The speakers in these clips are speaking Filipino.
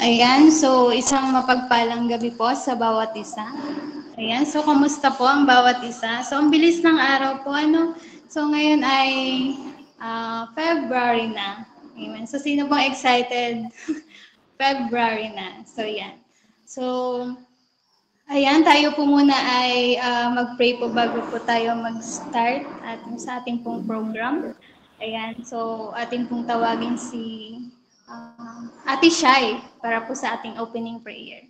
Ayan, so isang mapagpalang gabi po sa bawat isa. Ayan, so kamusta po ang bawat isa? So ang bilis ng araw po, ano? So ngayon ay February na. Amen. So sino bang excited? February na. So yan. So ayan, tayo po muna ay mag-pray po bago po tayo mag-start sa ating pong program. Ayan, so atin pong tawagin si Ate Shai para po sa ating opening prayer.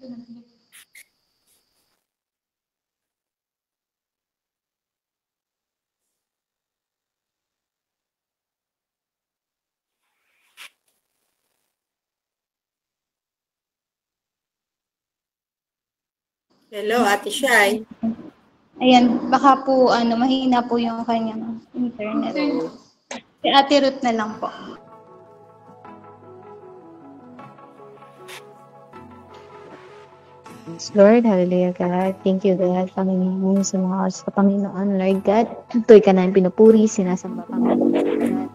Hello, Ate Shai. Ayan, baka po mahina po yung kanyang internet. Si Ate Ruth na lang po. Lord, hallelujah God. Thank you God, Panginoon, sa mga oras sa Panginoon, Lord God. Ito'y ka namin pinupuri, sinasamba Panginoon, God.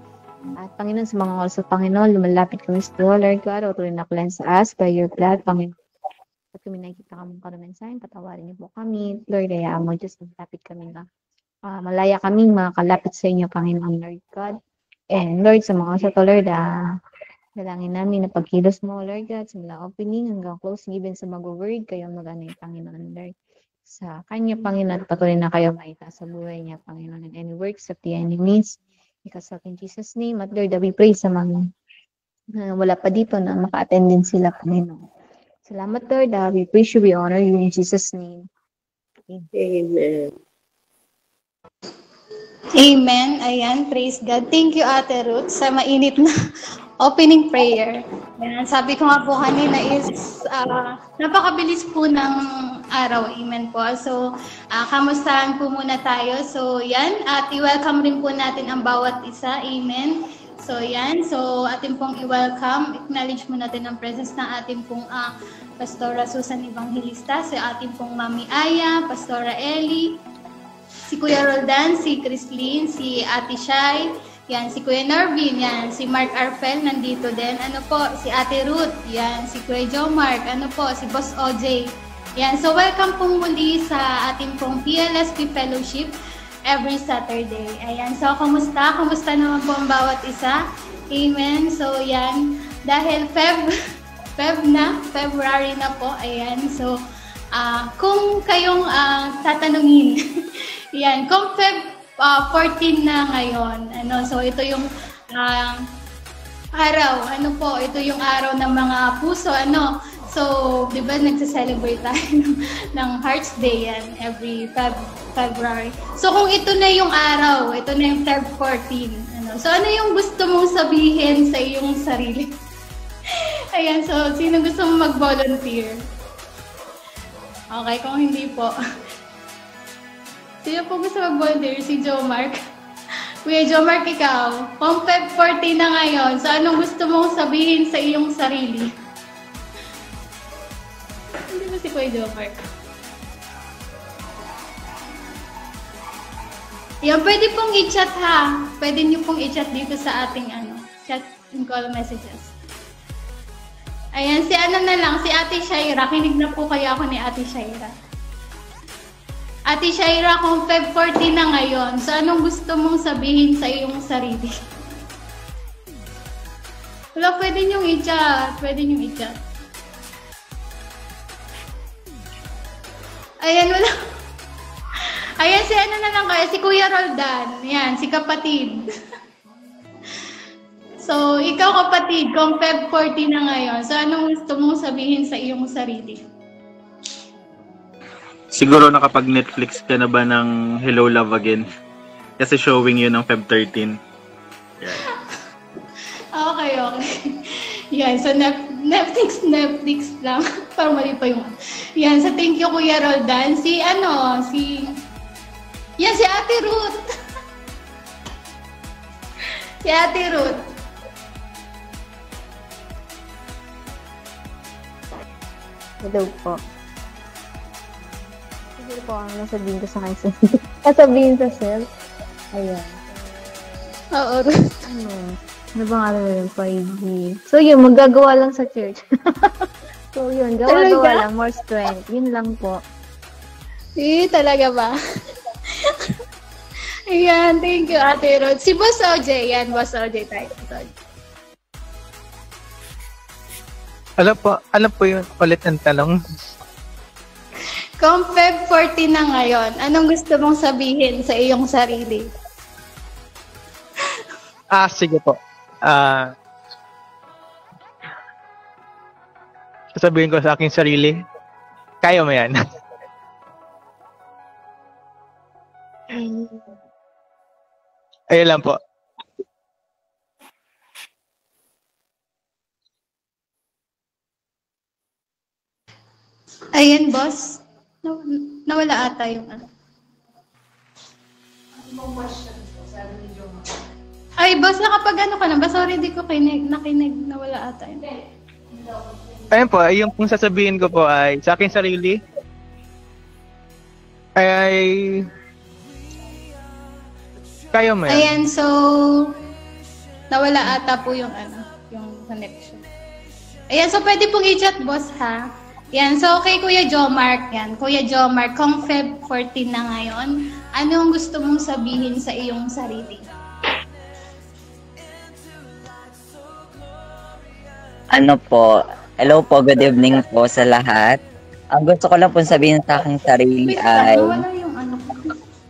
At Panginoon, sa mga oras sa Panginoon, lumalapit kami sa iyo, Lord God, o tuloy na cleanse us by your blood, Panginoon. At kami nakikita kamong karunan sa amin, patawarin niyo po kami. Lord, hayaan mo, Diyos, malapit kami na. Malaya kaming makakalapit sa inyo, Panginoon, Lord God. And Lord, sa mga oras sa Lord, dalangin namin na pagkilos mo, Lord God, sa mula opening hanggang closing, even sa mag-word, kayo mag-anay, Panginoon, Lord. Sa kanya, Panginoon, patuloy na kayo maita sa buhay niya, Panginoon, and any works of the enemies. Because of in Jesus' name, at Lord, we pray sa mga wala pa dito na maka-attend din sila, Panginoon. Salamat, Lord. We praise you, we honor you in Jesus' name. Amen. Amen. Ayan, praise God. Thank you, Ate Ruth, sa mainit na opening prayer. Ayan, sabi ko nga po kanina is napakabilis po ng araw. Amen po. So, kamustahan po muna tayo. So, yan. At i-welcome rin po natin ang bawat isa. Amen. So, yan. So, atin pong i-welcome. Acknowledge mo natin ang presence ng ating pong Pastora Susan Evangelista, si ating pong Mami Aya, Pastora Ellie, si Kuya Roldan, si Chrislyn, si Ate Shai, yan, si Kuya Nervin, yan, si Mark Arfel, nandito din, si Ate Ruth, yan, si Kuya Joe Mark, si Boss OJ, yan, so welcome pong muli sa ating pong PLSP Fellowship every Saturday, ayan, so kumusta naman po ang bawat isa, amen, so yan, dahil February na po, ayan, so, kung kayong tatanungin, yan, kung Feb 14 na ngayon, so ito yung araw, ito yung araw ng mga puso, so, di ba, nagsa-celebrate tayo ng Hearts Day yan, every February. So, kung ito na yung araw, ito na yung Feb 14, so ano yung gusto mong sabihin sa iyong sarili? Ayan, so, sino gusto mong mag-volunteer? Okay, kung hindi po. Sino po gusto mag-volunteer? Si Joe Mark? Kuya Joe Mark, ikaw. Kung Feb 14 na ngayon, so anong gusto mong sabihin sa iyong sarili? Hindi ba si Kuya Joe Mark? Yan, pwede pong i-chat ha. Pwede niyo pong i-chat dito sa ating chat and call messages. Ayan, si Ate Shaira. Kinig na po kaya ako ni Ate Shaira. Ate Shaira, kung Feb 14 na ngayon, so anong gusto mong sabihin sa iyong sarili? Wala, pwede niyong i-chat. Ayan, wala. Ayan, si Kuya Roldan. Ayan, si kapatid. So, ikaw kapatid, kung Feb 14 na ngayon, so anong gusto mong sabihin sa iyong sarili? Siguro nakapag-Netflix ka na ba ng Hello Love Again? Kasi showing yun ng Feb 13. Yeah. Okay. Yan, so Netflix lang. Parang mali pa yung. Yan, so thank you Kuya Roldan. Si Ate Ruth. Si Ate Ruth. Hello po. Siguro po ang nasabihin ko sa kayo. Nasabihin sa self. Ayan. Oo. Ano bang alam mo yung 5G? So yun, magagawa lang sa church. So, yun. Gawa-gawa Talaga? lang. More strength. Yun lang po. Talaga ba? Ayan, thank you, Ate Rod. Si Boss OJ, yan, Boss OJ tayo. Alam po yun, ulit ang tanong. Kung Feb 14 na ngayon, anong gusto mong sabihin sa iyong sarili? Sige po. Sasabihin ko sa aking sarili, kaya mo yan. Ayun lang po. Ayan, Boss. Nawala ata yung ano. Ay, Boss, nakapag ano ka na ba? Sorry, di ko nakinig. Nawala ata yun. Ayun po, yung kung sasabihin ko po ay sa aking sarili, ay kaya mo yan. Ayan, so nawala ata po yung ano, yung connection. Ayan, so pwede pong i-chat, Boss, ha? Yan, so kay Kuya Jomark yan. Kuya Jomark, kung Feb 14 na ngayon, ano ang gusto mong sabihin sa iyong sarili? Ano po, hello po, good evening po sa lahat. Ang gusto ko lang po sabihin sa aking sarili ay Nawala yung ano.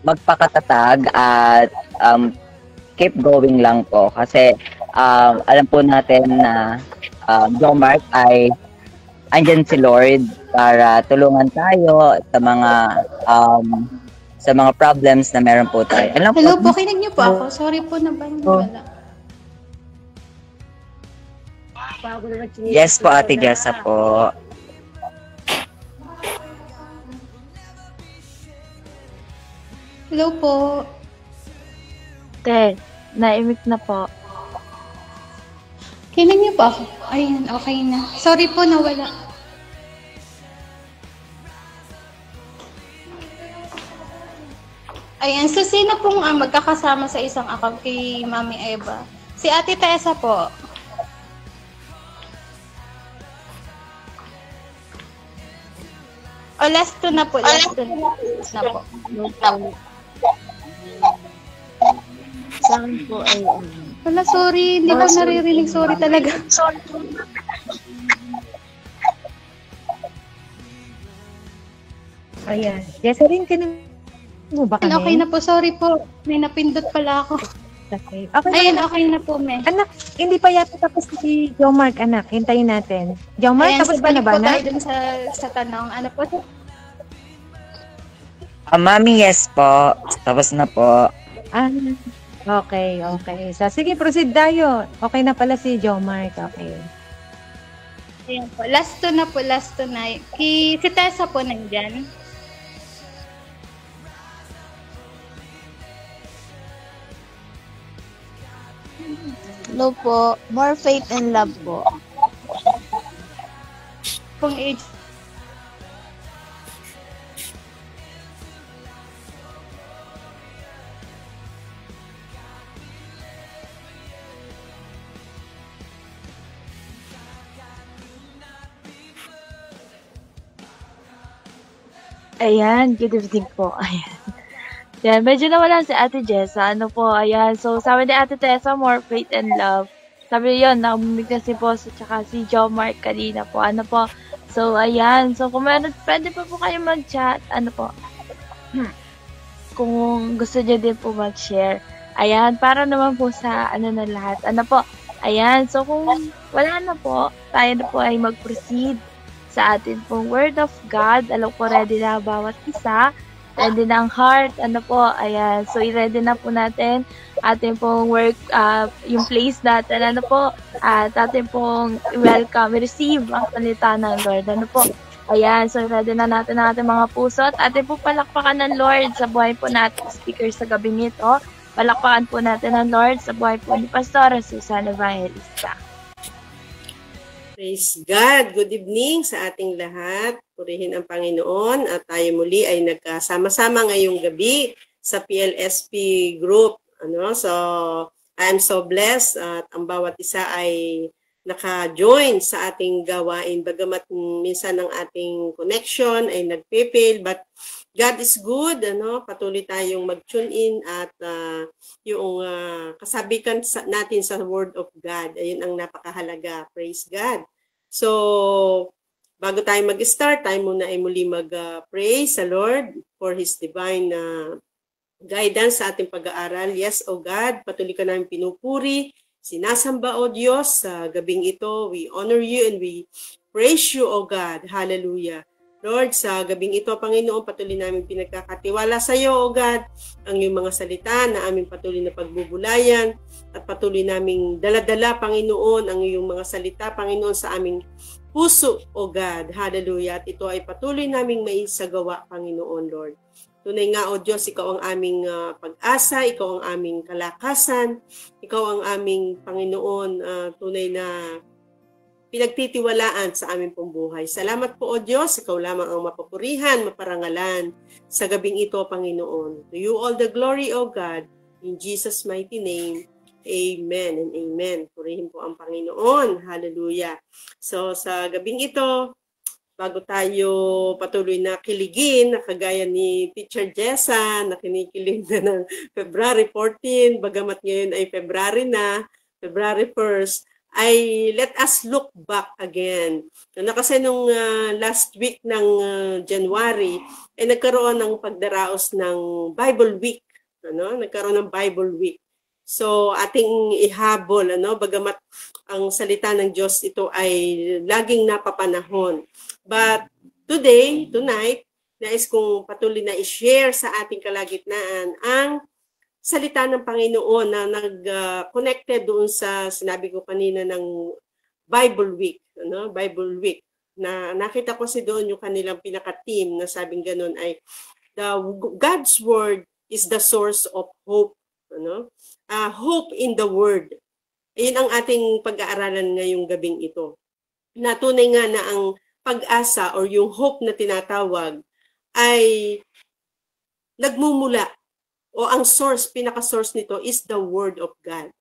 magpakatatag at keep going lang po. Kasi alam po natin na John Mark ay andyan si Lord para tulungan tayo sa mga problems na meron po tayo. Hello po, kinig niyo po ako. Sorry po na ba nawala. Yes po, Ate Jessa po. Hello po. Te, naimik na po. Kinig niyo po ako. Ayan, okay na. Sorry po, nawala. Ayan, so sino pong magkakasama sa isang account kay Mami Eva? Si Ate Tessa po. O, last two na po. Last two na po. Saan po ay Wala, sorry. Hindi ko naririnig. Sorry talaga. Ayan. Jessa rin ka mo ba kami? Okay na po. Sorry po. May napindot pala ako. Okay. Ayan, okay na po, me. Anak, hindi pa yata tapos si Jomark, anak. Hintayin natin. Jomark, Ayan, tapos so ba na balik ba, po tayo anak? dun sa tanong. Ano po? Mami, yes po. Tapos na po. Okay. So, sige, proceed tayo. Okay na pala si Jomark. Okay. Ayan po. Last two na po. Last two na. Si Tessa po nandyan. Hello po. More faith and love po. Pong age. Ayan, good evening po. Ayan. Yan, medyo nawala si Ate Jessa. Ano po, ayan. So, sabi ni Ate Tessa, more faith and love. Sabi yun, namumig na si Boss at saka si Joe Mark kanina po. Ano po. So, ayan. So, kung meron, pwede pa po kayo mag-chat. Ano po. Kung gusto niyo din po mag-share. Ayan, para naman po sa ano na lahat. Ano po. Ayan. So, kung wala na po, tayo na po ay mag-proceed sa atin pong Word of God. Alam ko, ready na bawat isa. Ready na ang heart. Ano po, ayan. So, i-ready na po natin ating pong work, yung place natin. Ano po, at ating pong welcome, receive ang salita ng Lord. Ano po, ayan. So, ready na natin ang ating mga puso at ating po palakpakan ng Lord sa buhay po natin. Speaker sa gabi nito. Palakpakan po natin ang Lord sa buhay po ni Pastora Susan Evangelista. Praise God. Good evening sa ating lahat. Purihin ang Panginoon at tayo muli ay nagkasama-sama ngayong gabi sa PLSP group. So I'm so blessed at ang bawat isa ay naka-join sa ating gawain. Bagamat minsan ang ating connection ay nagpe-fail, but God is good, ano? Patuloy tayong mag-tune in at yung kasabikan natin sa Word of God, ayun ang napakahalaga. Praise God. So, bago tayo mag-start, tayo muna ay muli mag-pray sa Lord for His divine guidance sa ating pag-aaral. Yes, O God, patuloy ka namin pinupuri, sinasamba, O Diyos, sa gabing ito. We honor you and we praise you, O God. Hallelujah. Lord, sa gabing ito, Panginoon, patuloy namin pinagkakatiwala sa iyo, O God, ang iyong mga salita na aming patuloy na pagbubulayan at patuloy naming daladala, Panginoon, ang iyong mga salita, Panginoon, sa aming puso, O God. Hallelujah. At ito ay patuloy naming maisagawa, Panginoon, Lord. Tunay nga, O Diyos, ikaw ang aming pag-asa, ikaw ang aming kalakasan, ikaw ang aming Panginoon, tunay na pinagtitiwalaan sa aming pong buhay. Salamat po, O Diyos, ikaw lamang ang mapupurihan, maparangalan sa gabing ito, Panginoon. To you all the glory, O God, in Jesus' mighty name. Amen and amen. Purihin po ang Panginoon. Hallelujah. So, sa gabing ito, bago tayo patuloy na kiligin, kagaya ni Teacher Jessa, na kinikilig na ng February 14, bagamat ngayon ay February na, February 1st, ay let us look back again. Kasi nung last week ng January, ay nagkaroon ng pagdaraos ng Bible Week. Nagkaroon ng Bible Week. So, ating ihabol, bagamat ang salita ng Diyos ito ay laging napapanahon. But tonight, nais kong patuloy na i-share sa ating kalagitnaan ang salita ng Panginoon na nag-connected doon sa sinabi ko kanina ng Bible Week. Bible Week. Na nakita ko doon yung kanilang pinaka-team na sabing ganun ay God's Word is the source of hope. Hope in the Word. Ayun ang ating pag-aaralan ngayong gabing ito. Na tunay nga na ang pag-asa or yung hope na tinatawag ay nagmumula o ang source, pinaka-source nito is the Word of God.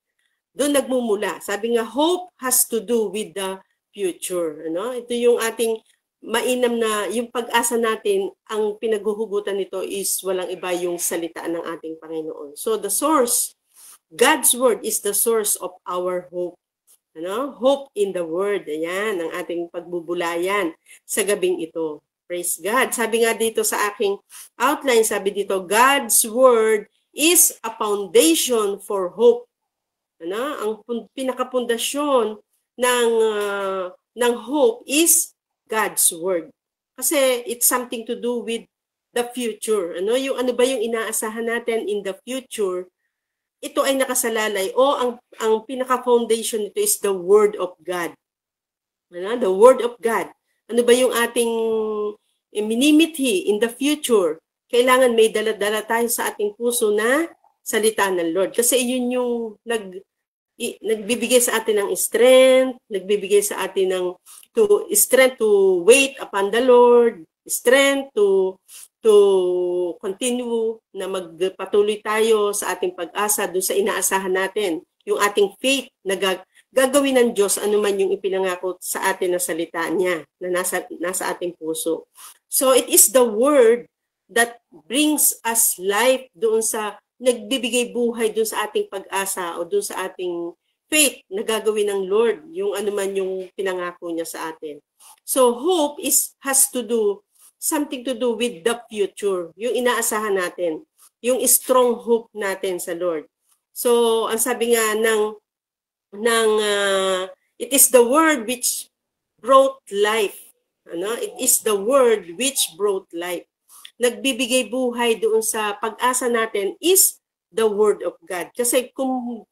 Doon nagmumula. Sabi nga, hope has to do with the future. Ito yung ating mainam na, yung pag-asa natin, ang pinaghuhugutan nito is walang iba yung salita ng ating Panginoon. So the source, God's Word is the source of our hope. Hope in the Word. Ayan, ang ating pagbubulayan sa gabing ito. Praise God. Sabi nga dito sa aking outline, sabi dito, God's Word is a foundation for hope. Ang pinakapundasyon ng hope is God's Word. Kasi it's something to do with the future. Yung ano ba yung inaasahan natin in the future? Ito ay nakasalalay o ang pinaka-foundation nito is the Word of God. The Word of God. Ano ba yung ating minimithi in the future? Kailangan may dala-dala tayo sa ating puso na salita ng Lord. Kasi yun yung nagbibigay sa atin ng strength, nagbibigay sa atin ng strength to wait upon the Lord, strength to continue na magpatuloy tayo sa ating pag-asa doon sa inaasahan natin. Yung ating faith na gagawin ng Diyos anuman yung ipinangako sa atin na salita niya na nasa ating puso. So it is the Word that brings us life doon sa nagbibigay buhay doon sa ating pag-asa o doon sa ating faith na gagawin ng Lord, yung anuman yung pinangako niya sa atin. So hope has to do something to do with the future, yung inaasahan natin, yung strong hope natin sa Lord. So, ang sabi nga it is the Word which brought life. It is the Word which brought life. Nagbibigay buhay doon sa pag-asa natin is the Word of God. Kasi kung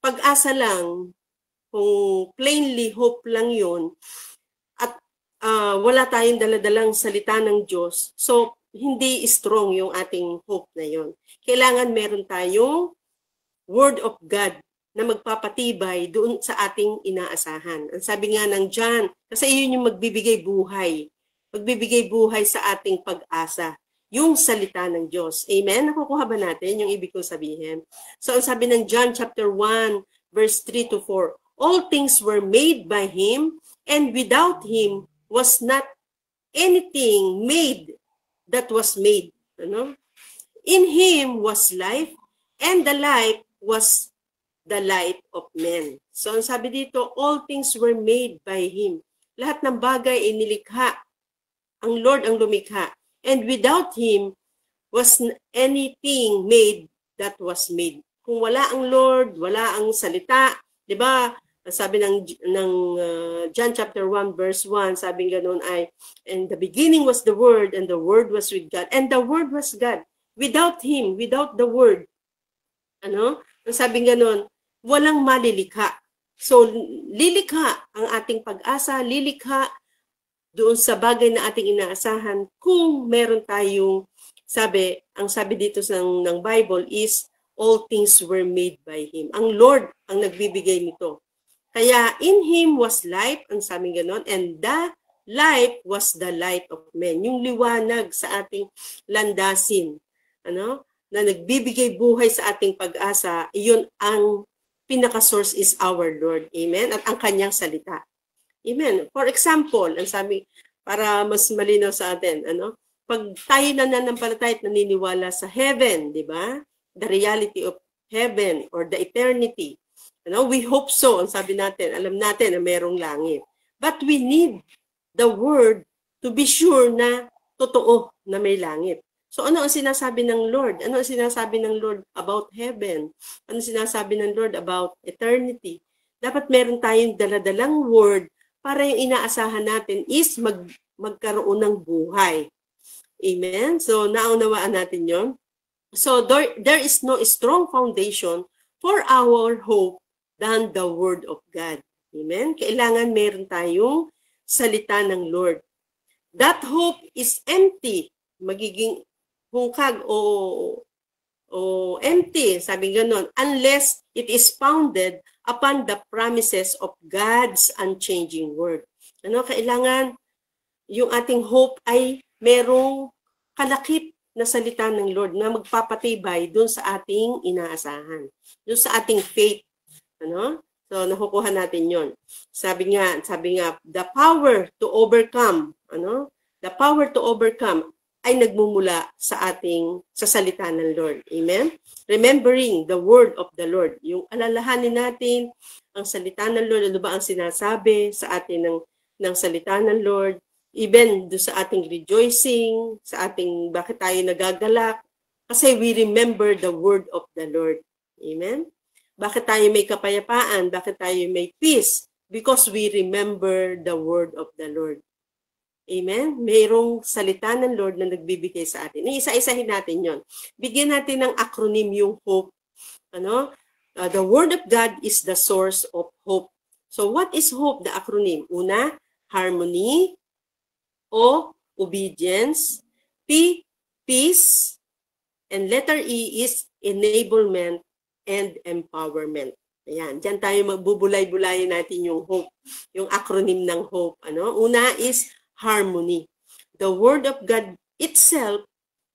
pag-asa lang, kung plainly hope lang yun, at wala tayong daladalang salita ng Diyos, so hindi strong yung ating hope na yun. Kailangan meron tayong Word of God na magpapatibay doon sa ating inaasahan. Ang sabi nga ng John, kasi yun yung magbibigay buhay sa ating pag-asa, yung salita ng Diyos. Amen? Nakukuha ba natin yung ibig kong sabihin? So ang sabi ng John chapter 1, verse 3 to 4, All things were made by him, and without him was not anything made that was made. Ano? In him was life, and the life was the light of men. So, ang sabi dito, all things were made by him. Lahat ng bagay ay nilikha. Ang Lord ang lumikha. And without him was anything made that was made. Kung wala ang Lord, wala ang salita, 'di ba? Sabi ng John chapter 1 verse 1, sabi ganoon ay, in the beginning was the Word, and the Word was with God, and the Word was God. Without him, without the Word, ano? Ang sabi ganoon, walang malilikha. So, lilikha ang ating pag-asa, lilikha doon sa bagay na ating inaasahan kung meron tayong, ang sabi dito ng Bible is, all things were made by him. Ang Lord ang nagbibigay nito. Kaya, in him was life, ang sabi ganon, and the life was the light of men. Yung liwanag sa ating landasin, ano, na nagbibigay buhay sa ating pag-asa, iyon ang pinaka-source is our Lord. Amen? At ang kanyang salita. Amen. For example, ang sabi, para mas malinaw sa atin, ano? Pag tayo nananampalataya at naniniwala sa heaven, di ba? The reality of heaven or the eternity. Ano? We hope so. Ang sabi natin, alam natin na merong langit. But we need the word to be sure na totoo na may langit. So ano ang sinasabi ng Lord? Ano ang sinasabi ng Lord about heaven? Ano ang sinasabi ng Lord about eternity? Dapat meron tayong daladalang word para yung inaasahan natin is magkaroon ng buhay. Amen? So naunawaan natin yon. So there is no strong foundation for our hope than the word of God. Amen? Kailangan meron tayong salita ng Lord. That hope is empty. Magiging hungkag o empty, sabi ganon, unless it is founded upon the promises of God's unchanging word. Ano, kailangan yung ating hope ay merong kalakip na salita ng Lord na magpapatibay dun sa ating inaasahan, dun sa ating faith. Ano? So, nakukuha natin yon. Sabi nga, the power to overcome, ano? The power to overcome ay nagmumula sa salita ng Lord. Amen? Remembering the word of the Lord. Yung alalahanin natin ang salita ng Lord, ano ba ang sinasabi sa atin ng salita ng Lord, even do sa ating rejoicing, sa ating bakit tayo nagagalak, kasi we remember the word of the Lord. Amen? Bakit tayo may kapayapaan? Bakit tayo may peace? Because we remember the word of the Lord. Amen? Mayroong salita ng Lord na nagbibigay sa atin. Isa-isahin natin yon. Bigyan natin ng acronym yung hope. Ano? The Word of God is the source of hope. So what is hope? The acronym. Una, harmony. O, obedience. P, peace. And letter E is enablement and empowerment. Ayan. Diyan tayo magbubulay-bulayin natin yung hope. Yung acronym ng hope. Ano? Una is harmony. The word of God itself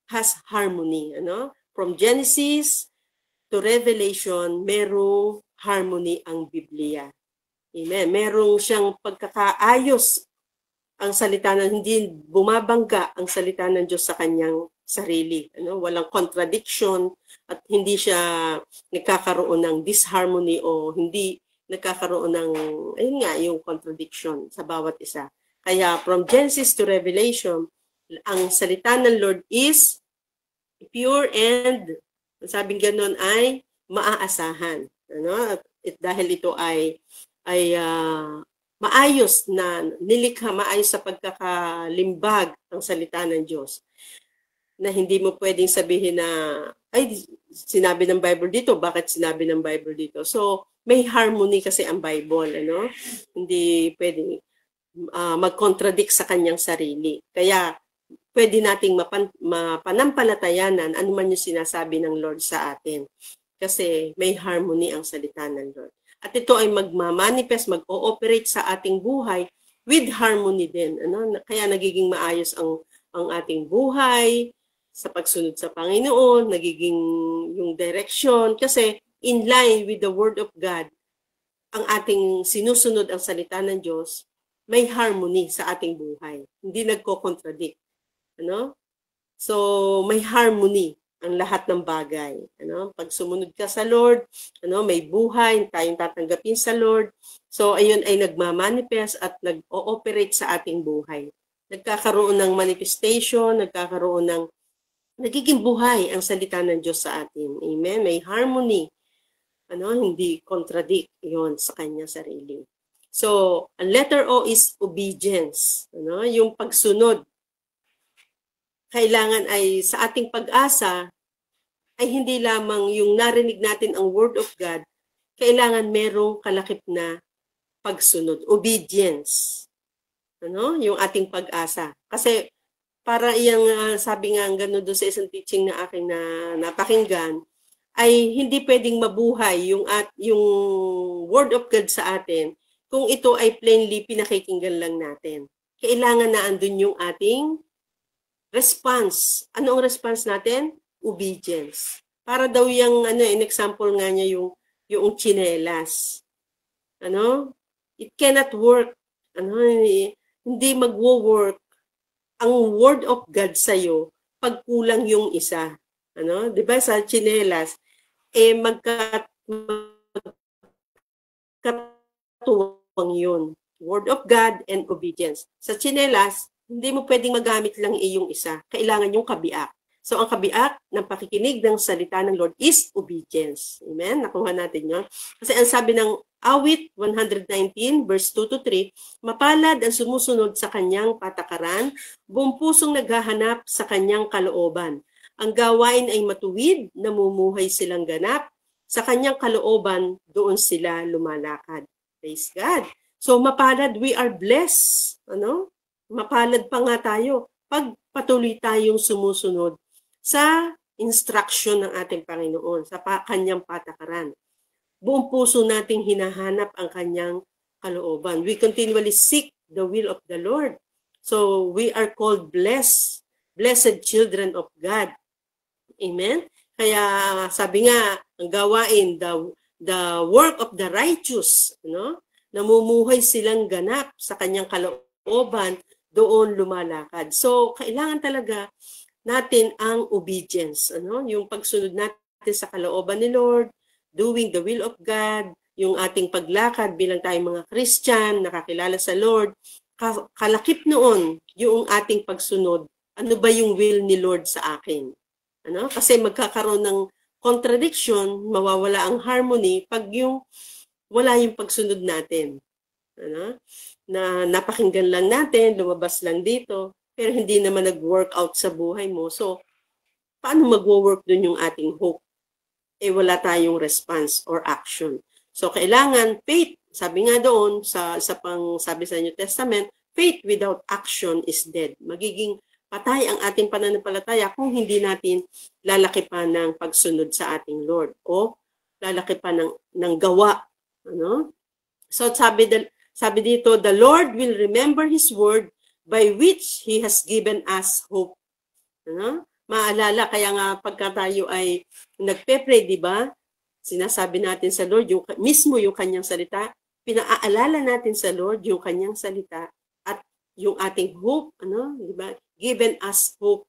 has harmony. Ano? From Genesis to Revelation, merong harmony ang Biblia. Amen. Merong siyang pagkakaayos ang salita ng hindi bumabangga ang salita ng Diyos sa kanyang sarili. Ano? Walang contradiction at hindi siya nagkakaroon ng disharmony o hindi nagkakaroon ng, ayun nga, yung contradiction sa bawat isa. Kaya from Genesis to Revelation, ang salita ng Lord is pure and, sabing ganun ay maaasahan. Ano? Dahil ito ay maayos na nilikha, maayos sa pagkakalimbag ang salita ng Diyos. Na hindi mo pwedeng sabihin na, ay, sinabi ng Bible dito, bakit sinabi ng Bible dito? So, may harmony kasi ang Bible, ano? Hindi pwedeng mag-contradict sa kanyang sarili. Kaya, pwede nating mapanampalatayanan ano man yung sinasabi ng Lord sa atin. Kasi may harmony ang salita ng Lord. At ito ay magmamanifest, mag-ooperate sa ating buhay with harmony din. Ano? Kaya nagiging maayos ang ating buhay sa pagsunod sa Panginoon, nagiging yung direction. Kasi in line with the Word of God, ang ating sinusunod ang salita ng Diyos, may harmony sa ating buhay. Hindi nagko-contradict. Ano? So, may harmony ang lahat ng bagay. Ano? Pag sumunod ka sa Lord, ano, may buhay, tayong tatanggapin sa Lord. So, ayun ay nagmamanifest at nag-ooperate sa ating buhay. Nagkakaroon ng manifestation, nagkakaroon ng nagiging buhay ang salita ng Diyos sa atin. Amen? May harmony. Ano, hindi contradict yon sa kanya sarili. So, ang letter O is obedience. Ano, yung pagsunod. Kailangan ay sa ating pag-asa ay hindi lamang yung narinig natin ang Word of God, kailangan merong kalakip na pagsunod, obedience. Ano, yung ating pag-asa. Kasi para iyang sabi nga gano'n doon sa isang teaching na aking na napakinggan, ay hindi pwedeng mabuhay yung Word of God sa atin kung ito ay plainly pinakikinggan lang natin. Kailangan na andun yung ating response. Ano ang response natin? Obedience. Para daw yung in example nga niya yung tsinelas. Ano? It cannot work. Ano, hindi magwo-work ang word of God sa iyo pag kulang yung isa. Ano? 'Di ba sa tsinelas magkatuwang yun. Word of God and obedience. Sa tsinelas, hindi mo pwedeng magamit lang yung isa. Kailangan yung kabiak. So, ang kabiak ng pakikinig ng salita ng Lord is obedience. Amen? Nakuha natin yun. Kasi ang sabi ng Awit 119, verse 2-3, mapalad ang sumusunod sa kanyang patakaran, buong pusong naghahanap sa kanyang kalooban. Ang gawain ay matuwid, namumuhay silang ganap. Sa kanyang kalooban, doon sila lumalakad. Praise God. So, mapalad, we are blessed. Ano? Mapalad pa nga tayo pag patuloy tayong sumusunod sa instruction ng ating Panginoon, sa kanyang patakaran. Buong puso nating hinahanap ang kanyang kalooban. We continually seek the will of the Lord. So, we are called blessed children of God. Amen? Kaya sabi nga, ang gawain, the work of the righteous, no? Namumuhay silang ganap sa kanyang kalooban, doon lumalakad. So, kailangan talaga natin ang obedience, ano? Yung pagsunod natin sa kalooban ni Lord, doing the will of God, yung ating paglakad bilang tayong mga Christian, nakakilala sa Lord, kalakip noon yung ating pagsunod. Ano ba yung will ni Lord sa akin? Ano? Kasi magkakaroon ng contradiction, mawawala ang harmony pag yung wala yung pagsunod natin. Ano? Na napakinggan lang natin, lumabas lang dito, pero hindi naman nag-work out sa buhay mo. So, paano mag-work dun yung ating hope? Wala tayong response or action. So, kailangan faith. Sabi nga doon, sabi sa New Testament, faith without action is dead. Magiging patay ang ating pananampalataya kung hindi natin lalakipan ng pagsunod sa ating Lord o lalakipan ng gawa. Ano? So, sabi dito, the Lord will remember His word by which He has given us hope. Ano? Maalala, kaya nga pagka tayo ay nagpe-pray, di ba? Sinasabi natin sa Lord, mismo yung kanyang salita, pinaalala natin sa Lord yung kanyang salita at yung ating hope, ano? Di ba? Given us hope.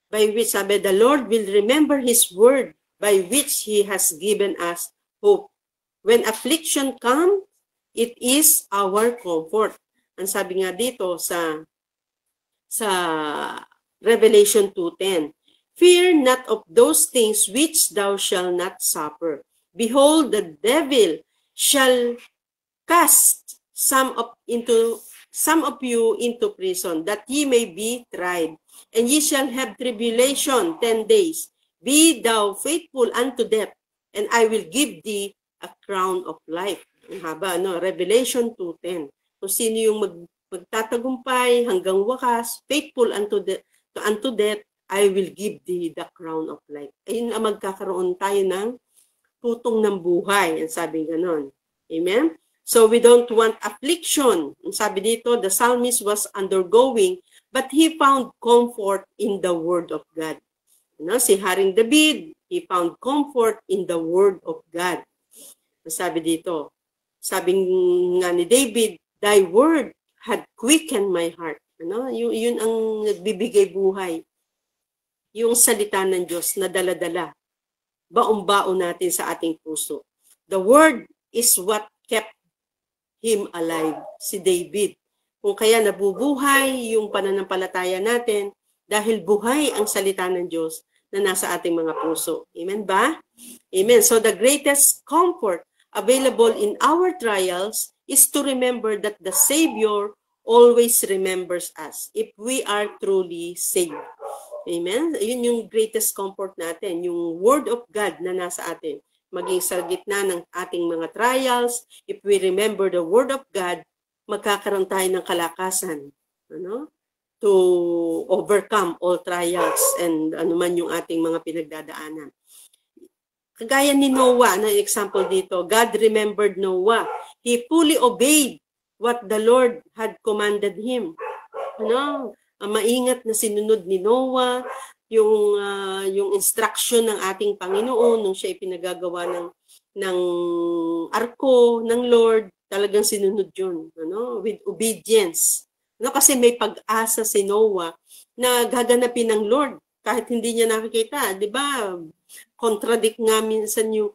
By which, sabi, the Lord will remember His word by which He has given us hope. When affliction comes, it is our comfort. Ang sabi nga dito sa Revelation 2:10, fear not of those things which thou shalt not suffer. Behold, the devil shall cast some of you into prison, that ye may be tried, and ye shall have tribulation 10 days. Be thou faithful unto death, and I will give thee a crown of life. Ang haba, no? Revelation 2:10. Kung sino yung magtatagumpay hanggang wakas, faithful unto death, I will give thee the crown of life. Ayun ang magkakaroon tayo ng tutong ng buhay. Ang sabi ganon. Amen? So we don't want affliction. Ang sabi dito, the psalmist was undergoing, but he found comfort in the word of God. Si Haring David, he found comfort in the word of God. Ang sabi dito, Sabing nga ni David, thy word had quickened my heart. Ano? Yun ang nagbibigay buhay. Yung salita ng Diyos na dala-dala. Baon-baon natin sa ating puso. The word is what kept him alive, si David. Kung kaya nabubuhay yung pananampalataya natin dahil buhay ang salita ng Diyos na nasa ating mga puso. Amen ba? Amen. So the greatest comfort available in our trials is to remember that the Savior always remembers us if we are truly saved. Amen? Yun yung greatest comfort natin, yung Word of God na nasa atin. Maging sa gitna ng ating mga trials, if we remember the Word of God, magkakaroon tayo ng kalakasan, ano? To overcome all trials and anuman yung ating mga pinagdadaanan. Kagaya ni Noah, na example dito, God remembered Noah. He fully obeyed what the Lord had commanded him. Ano? Ang maingat na sinunod ni Noah, yung instruction ng ating Panginoon nung siya ipinagagawa ng arko ng Lord, talagang sinunod yun, ano? With obedience. No, kasi may pag-asa si Noah na gaganapin ng Lord kahit hindi niya nakikita, 'di ba? Contradict nga minsan yung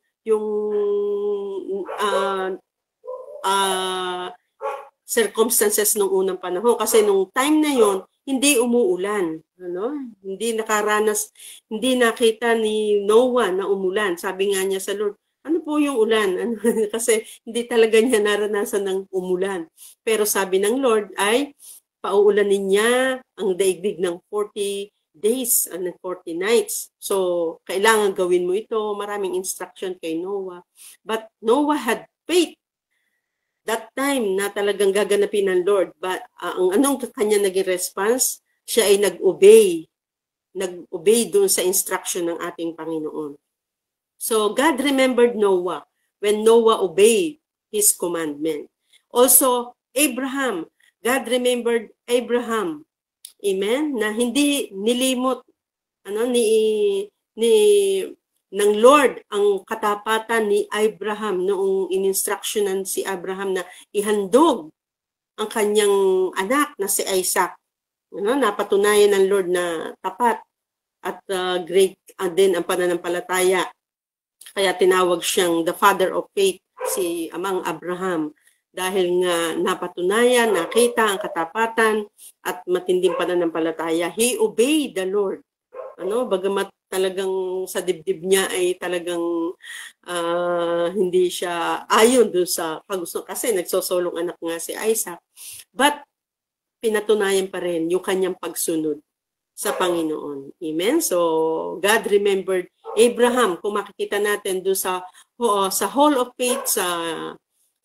circumstances nung unang panahon kasi nung time na yon hindi umuulan, ano? Hindi nakita ni Noah na umulan. Sabi nga niya sa Lord, ano po yung ulan? Kasi hindi talaga niya naranasan ng umulan. Pero sabi ng Lord ay pauulanin niya ang daigdig ng 40 days and 40 nights. So, kailangan gawin mo ito. Maraming instruction kay Noah. But Noah had faith that time na talagang gaganapin ng Lord. But ang anong kanya naging response? Siya ay nag-obey. Nag-obey doon sa instruction ng ating Panginoon. So, God remembered Noah when Noah obeyed His commandment. Also, Abraham. God remembered Abraham. Amen? Na hindi nilimot ng Lord ang katapatan ni Abraham noong ininstructionan si Abraham na ihandog ang kanyang anak na si Isaac. Napatunayan ng Lord na tapat at great din ang pananampalataya. Kaya tinawag siyang the father of faith, si Amang Abraham. Dahil nga napatunayan, nakita ang katapatan at matinding pananampalataya. He obeyed the Lord. Bagamat talagang sa dibdib niya ay talagang hindi siya ayon doon sa paggusto kasi nagsosolong anak nga si Isaac. But pinatunayan pa rin yung kanyang pagsunod sa Panginoon. Amen? So, God remembered Abraham. Kung makikita natin doon sa Hall of Faith,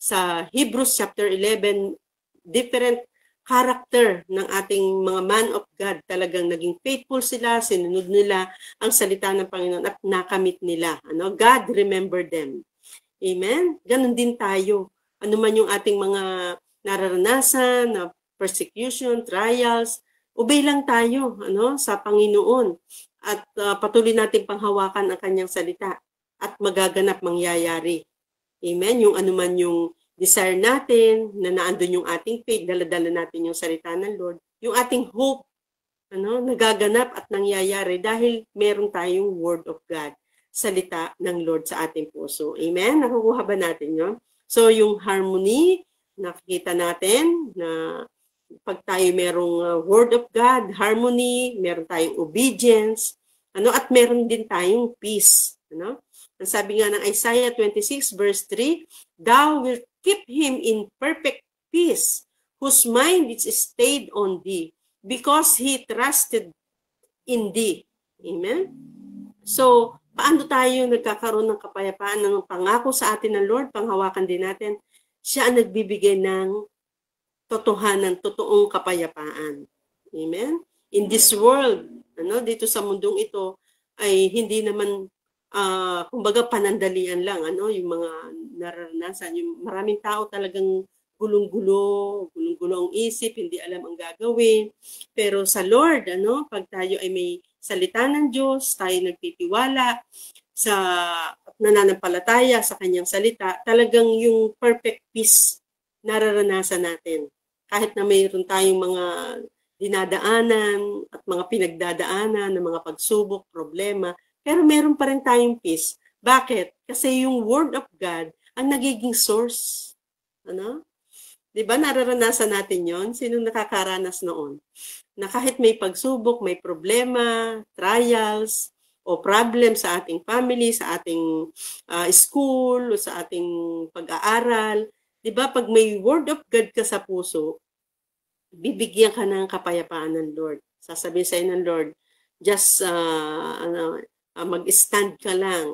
sa Hebrews chapter 11, different character ng ating mga man of God. Talagang naging faithful sila, sinunod nila ang salita ng Panginoon at nakamit nila. God remembered them. Amen? Ganon din tayo. Ano man yung ating mga nararanasan, na persecution, trials, obey lang tayo sa Panginoon. At patuloy natin panghawakan ang kanyang salita at magaganap, mangyayari. Amen? Yung anuman yung desire natin, na naandun yung ating faith, dala-dala natin yung salita ng Lord. Yung ating hope, nagaganap at nangyayari dahil meron tayong Word of God, salita ng Lord sa ating puso. Amen? Nakukuha ba natin yun? So, yung harmony, nakikita natin na pag tayo merong Word of God, harmony, meron tayong obedience, at meron din tayong peace. Ang sabi nga ng Isaiah 26 verse 3, Thou wilt keep him in perfect peace, whose mind is stayed on thee, because he trusted in thee. Amen? So, paano tayo nagkakaroon ng kapayapaan ng pangako sa atin ng Lord? Panghawakan din natin. Siya ang nagbibigay ng totohanan, totoong kapayapaan. Amen? In this world, dito sa mundong ito, ay hindi naman kumbaga panandalian lang, yung mga nararanasan, yung maraming tao talagang gulong-gulo ang isip, hindi alam ang gagawin. Pero sa Lord, pag tayo ay may salita ng Diyos, tayo nagtitiwala sa nananampalataya sa kanyang salita, talagang yung perfect peace nararanasan natin. Kahit na mayroon tayong mga dinadaanan at mga pinagdadaanan ng mga pagsubok, problema, pero meron pa rin tayong peace. Bakit? Kasi yung Word of God ang nagiging source. Ano? Di ba nararanasan natin yon? Sino nakakaranas noon? Na kahit may pagsubok, may problema, trials, o problem sa ating family, sa ating school, o sa ating pag-aaral, di ba pag may Word of God ka sa puso, bibigyan ka ng kapayapaan ng Lord. Sasabihin sa'yo ng Lord, just mag-stand ka lang,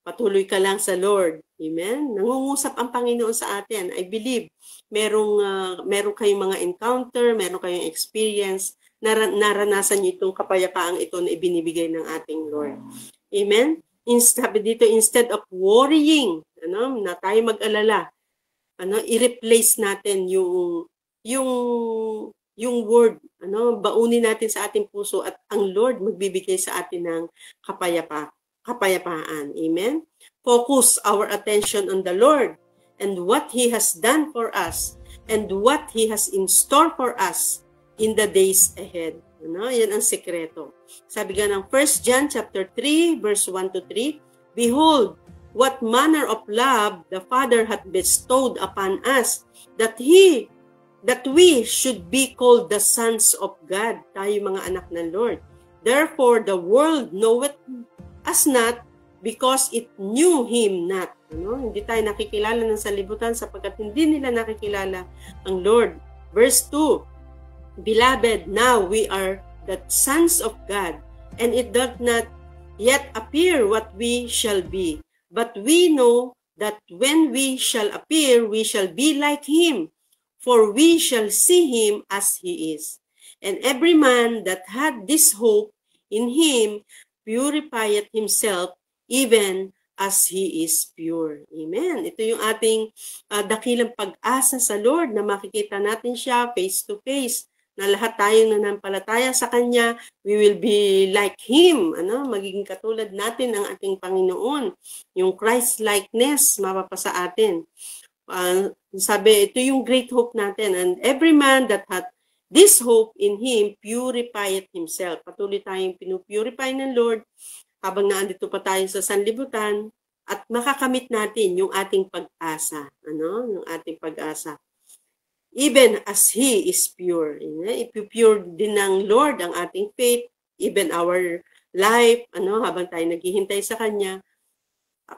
patuloy ka lang sa Lord. Amen? Nangungusap ang Panginoon sa atin. I believe meron kayong mga encounter, meron kayong experience, naranasan niyo itong kapayapaang ito na ibinibigay ng ating Lord. Amen? Sabi dito, instead of worrying, na tayo mag-alala, i-replace natin yung word, baunin natin sa ating puso at ang Lord magbibigay sa atin ng kapayapaan. Amen? Focus our attention on the Lord and what He has done for us and what He has in store for us in the days ahead. Yan ang sekreto. Sabi nga ng 1 John chapter 3 verse 1 to 3, behold, what manner of love the Father hath bestowed upon us, that we should be called the sons of God. Tayo mga anak ng Lord. Therefore, the world knoweth us not, because it knew Him not. Hindi tayo nakikilala ng sanlibutan sapagkat hindi nila nakikilala ang Lord. Verse 2, beloved, now we are the sons of God, and it doth not yet appear what we shall be. But we know that when we shall appear, we shall be like Him, for we shall see Him as He is. And every man that had this hope in Him purifieth himself even as He is pure. Amen. Ito yung ating dakilang pag-asa sa Lord na makikita natin siya face to face, na lahat tayong nanampalataya sa Kanya, we will be like Him. Magiging katulad natin ang ating Panginoon. Yung Christ-likeness mapapasa atin. Sabi, ito yung great hope natin. And every man that hath this hope in Him purifieth himself. Patuloy tayong pinupurify ng Lord habang naandito pa tayo sa sanlibutan at makakamit natin yung ating pag-asa. Yung ating pag-asa. Even as He is pure. Ipupure din ng Lord ang ating faith, even our life, habang tayo naghihintay sa Kanya.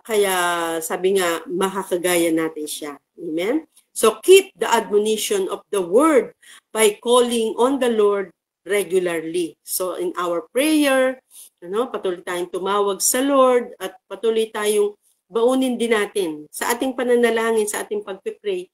Kaya sabi nga, makakagaya natin siya. Amen? So keep the admonition of the word by calling on the Lord regularly. So in our prayer, patuloy tayong tumawag sa Lord at patuloy tayong baunin din natin sa ating pananalangin, sa ating pagpipray.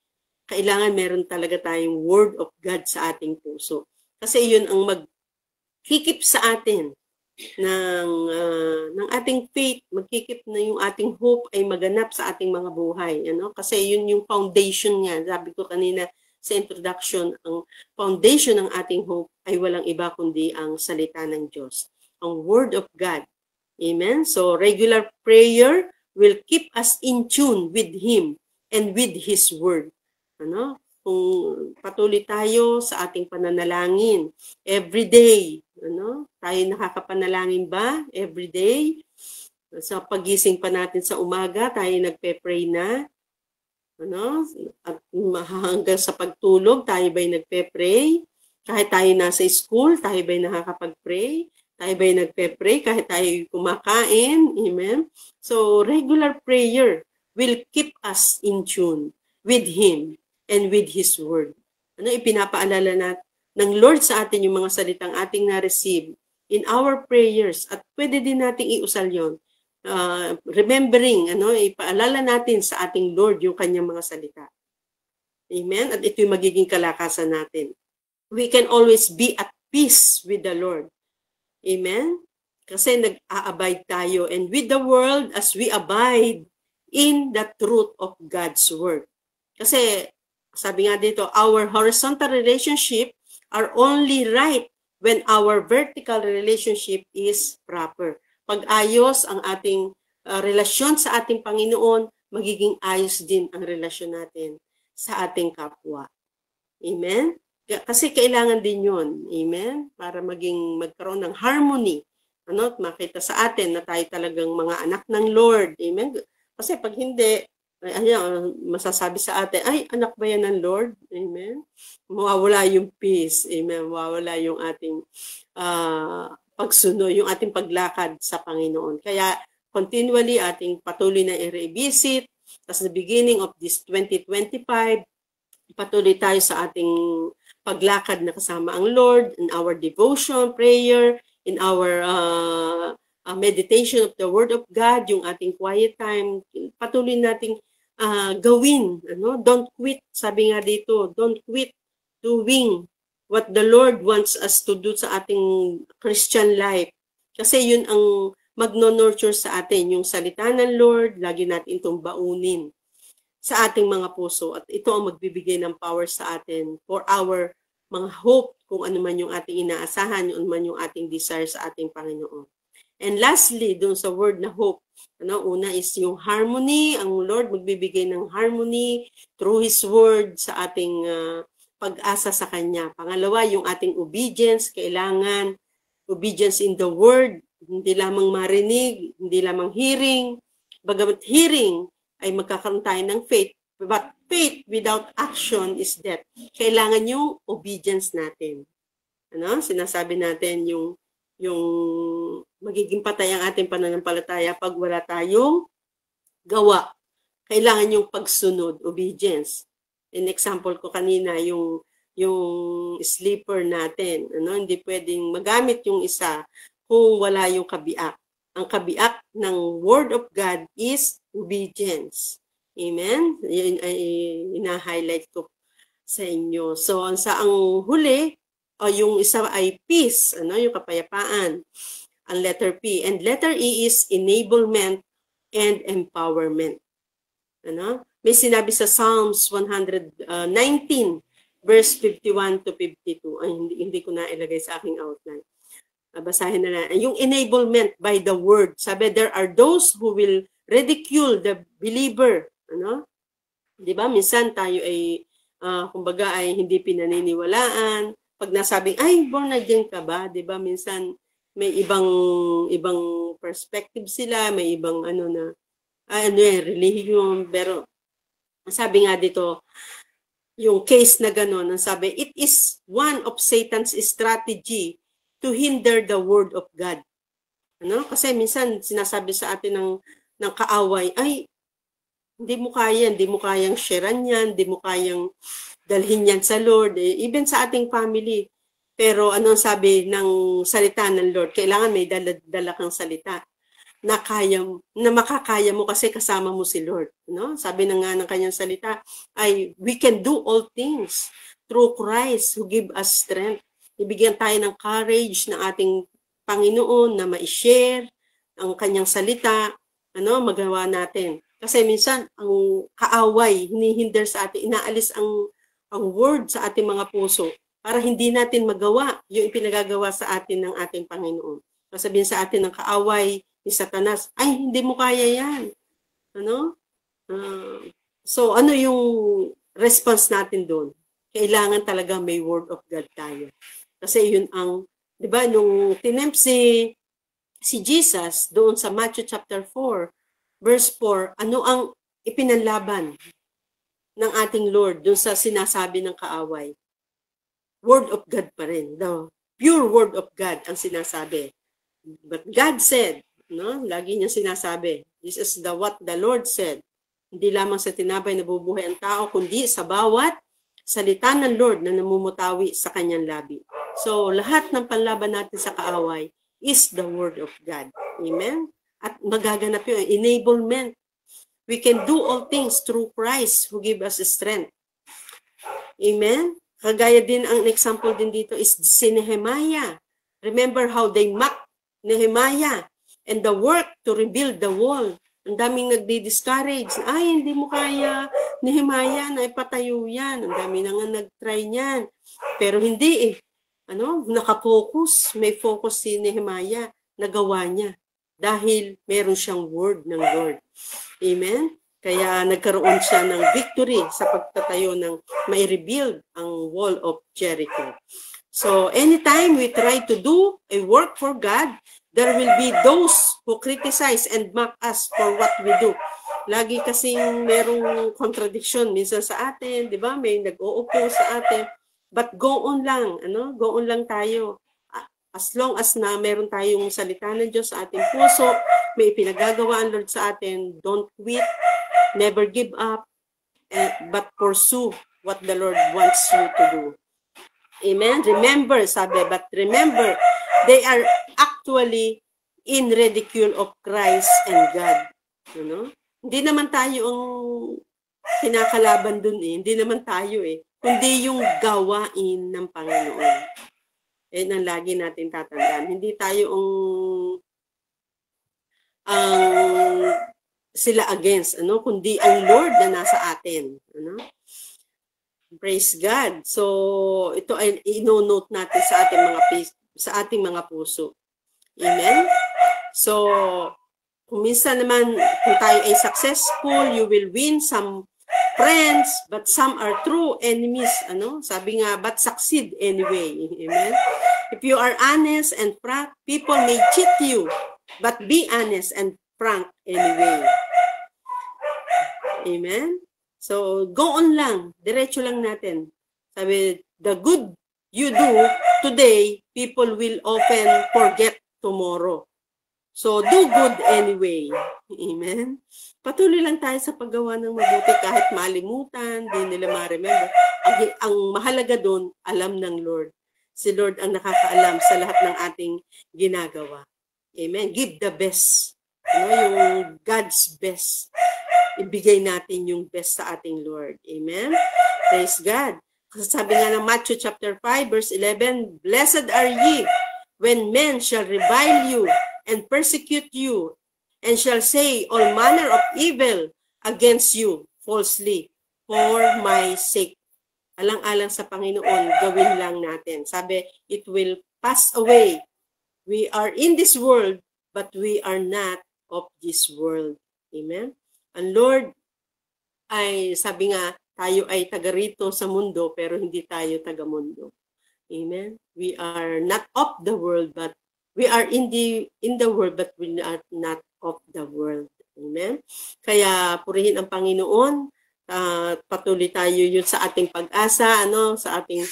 Kailangan meron talaga tayong word of God sa ating puso. Kasi yun ang magkikip sa atin ng ating faith, magkikip na yung ating hope ay maganap sa ating mga buhay. Kasi yun yung foundation niya. Sabi ko kanina sa introduction, ang foundation ng ating hope ay walang iba kundi ang salita ng Diyos. Ang Word of God. Amen? So regular prayer will keep us in tune with Him and with His Word. Kung patuloy tayo sa ating pananalangin every day, tayo nakakapanalangin ba every day? Sa pagising pa natin sa umaga, tayo nagpe-pray na. At hanggang sa pagtulog, tayo ba'y nagpe-pray? Kahit tayo nasa school, tayo ba'y nakakapag-pray? Tayo ba'y nagpe-pray kahit tayo kumakain? Amen? So, regular prayer will keep us in tune with Him and with His Word. Ipinapaalala ng Lord sa atin yung mga salitang ating na-receive in our prayers at pwede din nating iusal yon. Remembering, ipaalala natin sa ating Lord yung kanyang mga salita. Amen? At ito yung magiging kalakasan natin. We can always be at peace with the Lord. Amen? Kasi nag-a-abide tayo and with the world as we abide in the truth of God's Word. Kasi sabi nga dito, our horizontal relationship are only right when our vertical relationship is proper. Pag ayos ang ating relasyon sa ating Panginoon, magiging ayos din ang relasyon natin sa ating kapwa. Amen? Kasi kailangan din yun. Amen? Para magkaroon ng harmony. At makita sa atin na tayo talagang mga anak ng Lord. Amen? Kasi pag hindi, masasabi sa atin, ay, anak ba yan ng Lord? Amen? Mawawala yung peace. Amen? Mawawala yung ating pagsunod, yung ating paglakad sa Panginoon. Kaya, continually, ating patuloy na i-revisit. As the beginning of this 2025, patuloy tayo sa ating paglakad na kasama ang Lord, in our devotion, prayer, in our meditation of the Word of God, yung ating quiet time, patuloy nating gawin. Don't quit. Sabi nga dito, don't quit doing what the Lord wants us to do sa ating Christian life. Kasi yun ang magno-nurture sa atin, yung salita ng Lord, lagi natin itong baunin sa ating mga puso. At ito ang magbibigay ng power sa atin for our mga hope, kung ano man yung ating inaasahan, ano man yung ating desire sa ating Panginoon. And lastly, doon sa word na hope, una is yung harmony. Ang Lord magbibigay ng harmony through His word sa ating pag-asa sa Kanya. Pangalawa, yung ating obedience. Kailangan obedience in the word, hindi lamang marinig, hindi lamang hearing. Bagamat hearing, ay magkakaroon tayo ng faith. But faith without action is death. Kailangan yung obedience natin. Sinasabi natin yung magiging patay ang ating pananampalataya pag wala tayong gawa. Kailangan yung pagsunod, obedience. In example ko kanina, yung sleeper natin. Hindi pwedeng magamit yung isa kung wala yung kabiak. Ang kabiak ng Word of God is obedience. Amen? Yun ay ina-highlight ko sa inyo. So, ang huli, yung isa ay peace, yung kapayapaan. Ang letter P. And letter E is enablement and empowerment. May sinabi sa Psalms 119, verse 51 to 52. Ay, hindi ko na ilagay sa aking outline. Basahin na lang. Yung enablement by the word. Sabi, there are those who will ridicule the believer. Di ba? Minsan tayo ay, kumbaga ay hindi pinaniniwalaan. Pag nasabing, ay, born again ka ba? Di ba? Minsan may ibang perspective sila, may ibang religion. Pero, sabi nga dito, yung case na gano'n, sabi, it is one of Satan's strategy to hinder the word of God. Kasi minsan sinasabi sa atin ng kaaway, ay, hindi mo kayang sharean yan, hindi mo kayang dalhin yan sa Lord, even sa ating family. Pero ano ang sabi ng salita ng Lord? Kailangan may dala kang salita na makakaya mo kasi kasama mo si Lord. Sabi na nga ng kanyang salita, ay, we can do all things through Christ who give us strength. Ibigyan tayo ng courage ng ating Panginoon na ma-share ang kanyang salita, magawa natin. Kasi minsan, ang kaaway, hinihinder sa atin, inaalis ang word sa ating mga puso para hindi natin magawa yung ipinagagawa sa atin ng ating Panginoon. Sabihin sa atin ng kaaway ni Satanas, ay, hindi mo kaya yan. So, ano yung response natin doon? Kailangan talaga may word of God tayo. Kasi yun ang, di ba, nung tinempt si Jesus doon sa Matthew chapter 4, verse 4, ano ang ipinanlaban ng ating Lord doon sa sinasabi ng kaaway? Word of God pa rin. The pure word of God ang sinasabi. But God said, lagi niya sinasabi, this is what the Lord said. Hindi lamang sa tinapay na bubuhay ang tao, kundi sa bawat salita ng Lord na namumutawi sa kanyang labi. So, lahat ng panlaban natin sa kaaway is the word of God. Amen? At magaganap yun, enablement. We can do all things through Christ who give us strength. Amen? Kagaya din, ang example din dito is si Nehemiah. Remember how they mocked Nehemiah and the work to rebuild the wall. Ang daming nagdi-discourage. Ay, hindi mo kaya, Nehemiah, na ipatayo yan. Ang dami na nga nag-try niyan. Pero hindi nakapokus. May focus si Nehemiah. Nagawa niya. dahil meron siyang word ng Lord. Amen? Kaya nagkaroon siya ng victory sa pagtatayo ng may rebuild ang wall of Jericho. So anytime we try to do a work for God, there will be those who criticize and mock us for what we do. Lagi kasing merong contradiction minsan sa atin, di ba? May nag-o-oppose sa atin. But go on lang, go on lang tayo. As long as na meron tayong salita ng Diyos sa ating puso, may ipinagagawa ang Lord sa atin, don't quit, never give up, but pursue what the Lord wants you to do. Amen? Remember, sabi, but remember, they are actually in ridicule of Christ and God. Hindi naman tayo ang kinakalaban dun Hindi naman tayo kundi yung gawain ng Panginoon. Ang lagi natin tatandaan. Hindi tayo ang sila against, kundi ang Lord na nasa atin. Praise God. So, ito ay ino-note natin sa ating mga puso. Amen? So, kung minsan naman, kung tayo ay successful, you will win some friends, but some are true enemies. Sabi nga, but succeed anyway. Amen? If you are honest and frank, people may cheat you, but be honest and frank anyway. Amen? So, go on lang. Diretso lang natin. Sabi, the good you do today, people will often forget tomorrow. So, do good anyway. Amen? Patuloy lang tayo sa paggawa ng mabuti kahit malimutan, di nila ma-remember. Ang mahalaga doon, alam ng Lord. Si Lord ang nakakaalam sa lahat ng ating ginagawa. Amen? Give the best. Yung God's best. Ibigay natin yung best sa ating Lord. Amen? Praise God. Kasi sabi nga ng Matthew chapter 5, verse 11, Blessed are ye when men shall revile you and persecute you, and shall say all manner of evil against you falsely for my sake. Alang-alang sa Panginoon, gawin lang natin. Sabi, it will pass away. We are in this world, but we are not of this world. Amen? Ang Lord ay, sabi nga, tayo ay taga rito sa mundo, pero hindi tayo taga mundo. Amen? We are not of the world, but we are in the world, but we are not of the world. Amen? Kaya purihin ang Panginoon. Patuloy tayo yun sa ating pag-asa, sa ating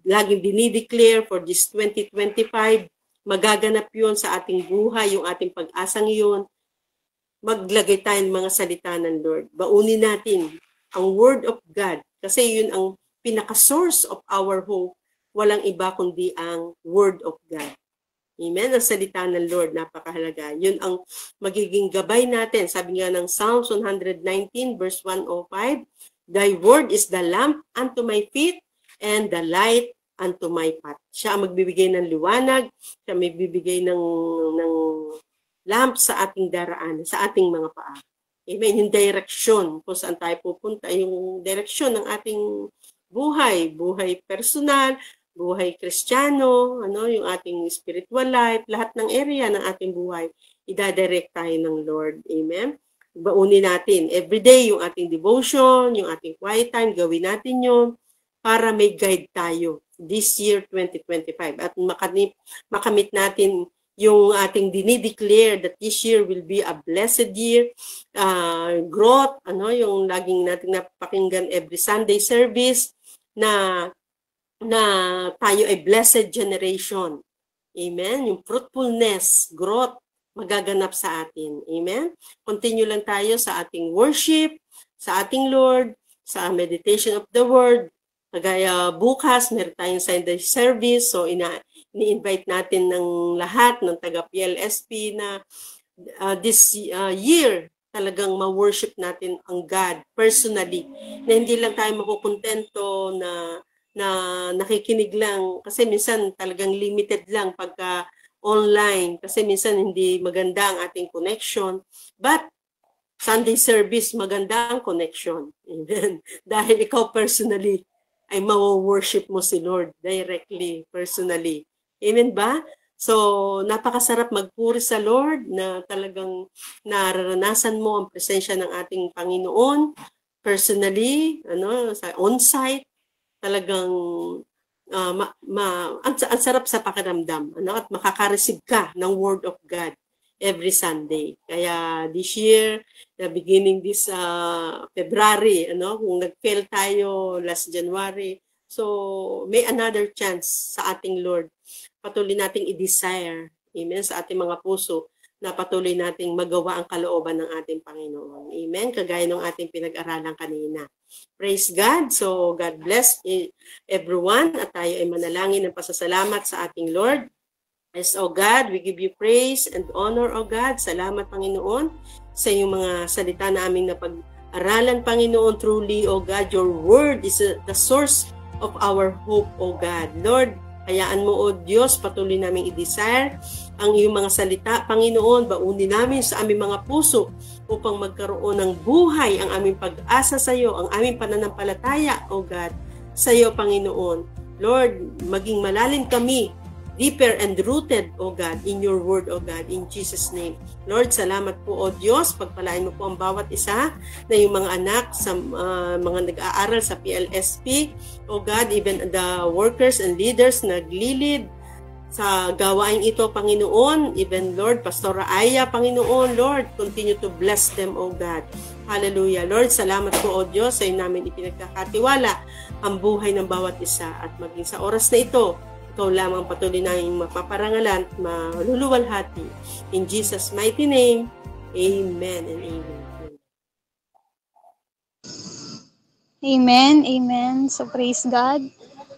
laging dinideclare for this 2025. Magaganap yun sa ating buhay, yung ating pag-asang yun. Maglagay tayo ng mga salita ng Lord. Baunin natin ang Word of God, kasi yun ang pinaka-source of our hope. Walang iba kundi ang Word of God. Amen? Ang salita ng Lord, napakahalaga. Yun ang magiging gabay natin. Sabi nga ng Psalms 119 verse 105, Thy word is the lamp unto my feet and the light unto my path. Siya ang magbibigay ng liwanag, siya may bibigay ng lamp sa ating daraan, sa ating mga paa. Amen? Yung direction, kung saan tayo pupunta, yung direction ng ating buhay personal, buhay Kristiyano, yung ating spiritual life, lahat ng area ng ating buhay, idadirect tayo ng Lord. Amen? Baunin natin everyday yung ating devotion, yung ating quiet time, gawin natin yun para may guide tayo this year 2025 at makamit natin yung ating dinideclare that this year will be a blessed year, growth, yung laging nating napakinggan every Sunday service, na tayo ay blessed generation. Amen? Yung fruitfulness, growth, magaganap sa atin. Amen? Continue lang tayo sa ating worship, sa ating Lord, sa meditation of the Word. Kagaya bukas, meron tayong Sunday service, so ini-invite natin ng lahat ng taga-PLSP na this year, talagang ma-worship natin ang God personally. Na hindi lang tayo makukontento na nakikinig lang. Kasi minsan talagang limited lang pagka online. Kasi minsan hindi maganda ang ating connection. But Sunday service, maganda ang connection. Amen. Dahil ikaw personally ay ma-worship mo si Lord directly, personally. Amen ba? So, napakasarap magpuri sa Lord na talagang nararanasan mo ang presensya ng ating Panginoon personally, sa on-site, talagang ang sarap sa pakiramdam, at makaka-receive ka ng Word of God every Sunday. Kaya this year, beginning this February, kung nag-fail tayo last January, so may another chance sa ating Lord. Patuloy nating i-desire, amen, sa ating mga puso na patuloy nating magawa ang kalooban ng ating Panginoon. Amen? Kagaya ng ating pinag-aralan kanina. Praise God. So, God bless everyone at tayo ay manalangin ng pasasalamat sa ating Lord. Yes, O God, we give you praise and honor, O God. Salamat, Panginoon, sa iyong mga salita namin na pag-aralan, Panginoon. Truly, O God, your word is the source of our hope, O God. Lord, hayaan mo, O Diyos, patuloy namin i-desire ang iyong mga salita, Panginoon. Baunin namin sa aming mga puso upang magkaroon ng buhay ang aming pag-asa sa iyo, ang aming pananampalataya, O God, sa iyo, Panginoon. Lord, maging malalim kami, deeper and rooted, O God, in your word, O God, in Jesus' name. Lord, salamat po, O Diyos. Pagpalain mo po ang bawat isa na yung mga anak sa mga nag-aaral sa PLSP, O God, even the workers and leaders naglilid sa gawain ito, Panginoon. Even, Lord, Pastora Aya, Panginoon, Lord, continue to bless them, O God. Hallelujah. Lord, salamat po, O Diyos, sa namin ipinagkakatiwala ang buhay ng bawat isa. At maging sa oras na ito, ikaw lamang patuloy namin mapaparangalan at maluluwalhati. In Jesus' mighty name, amen and amen. Amen, amen. So, praise God.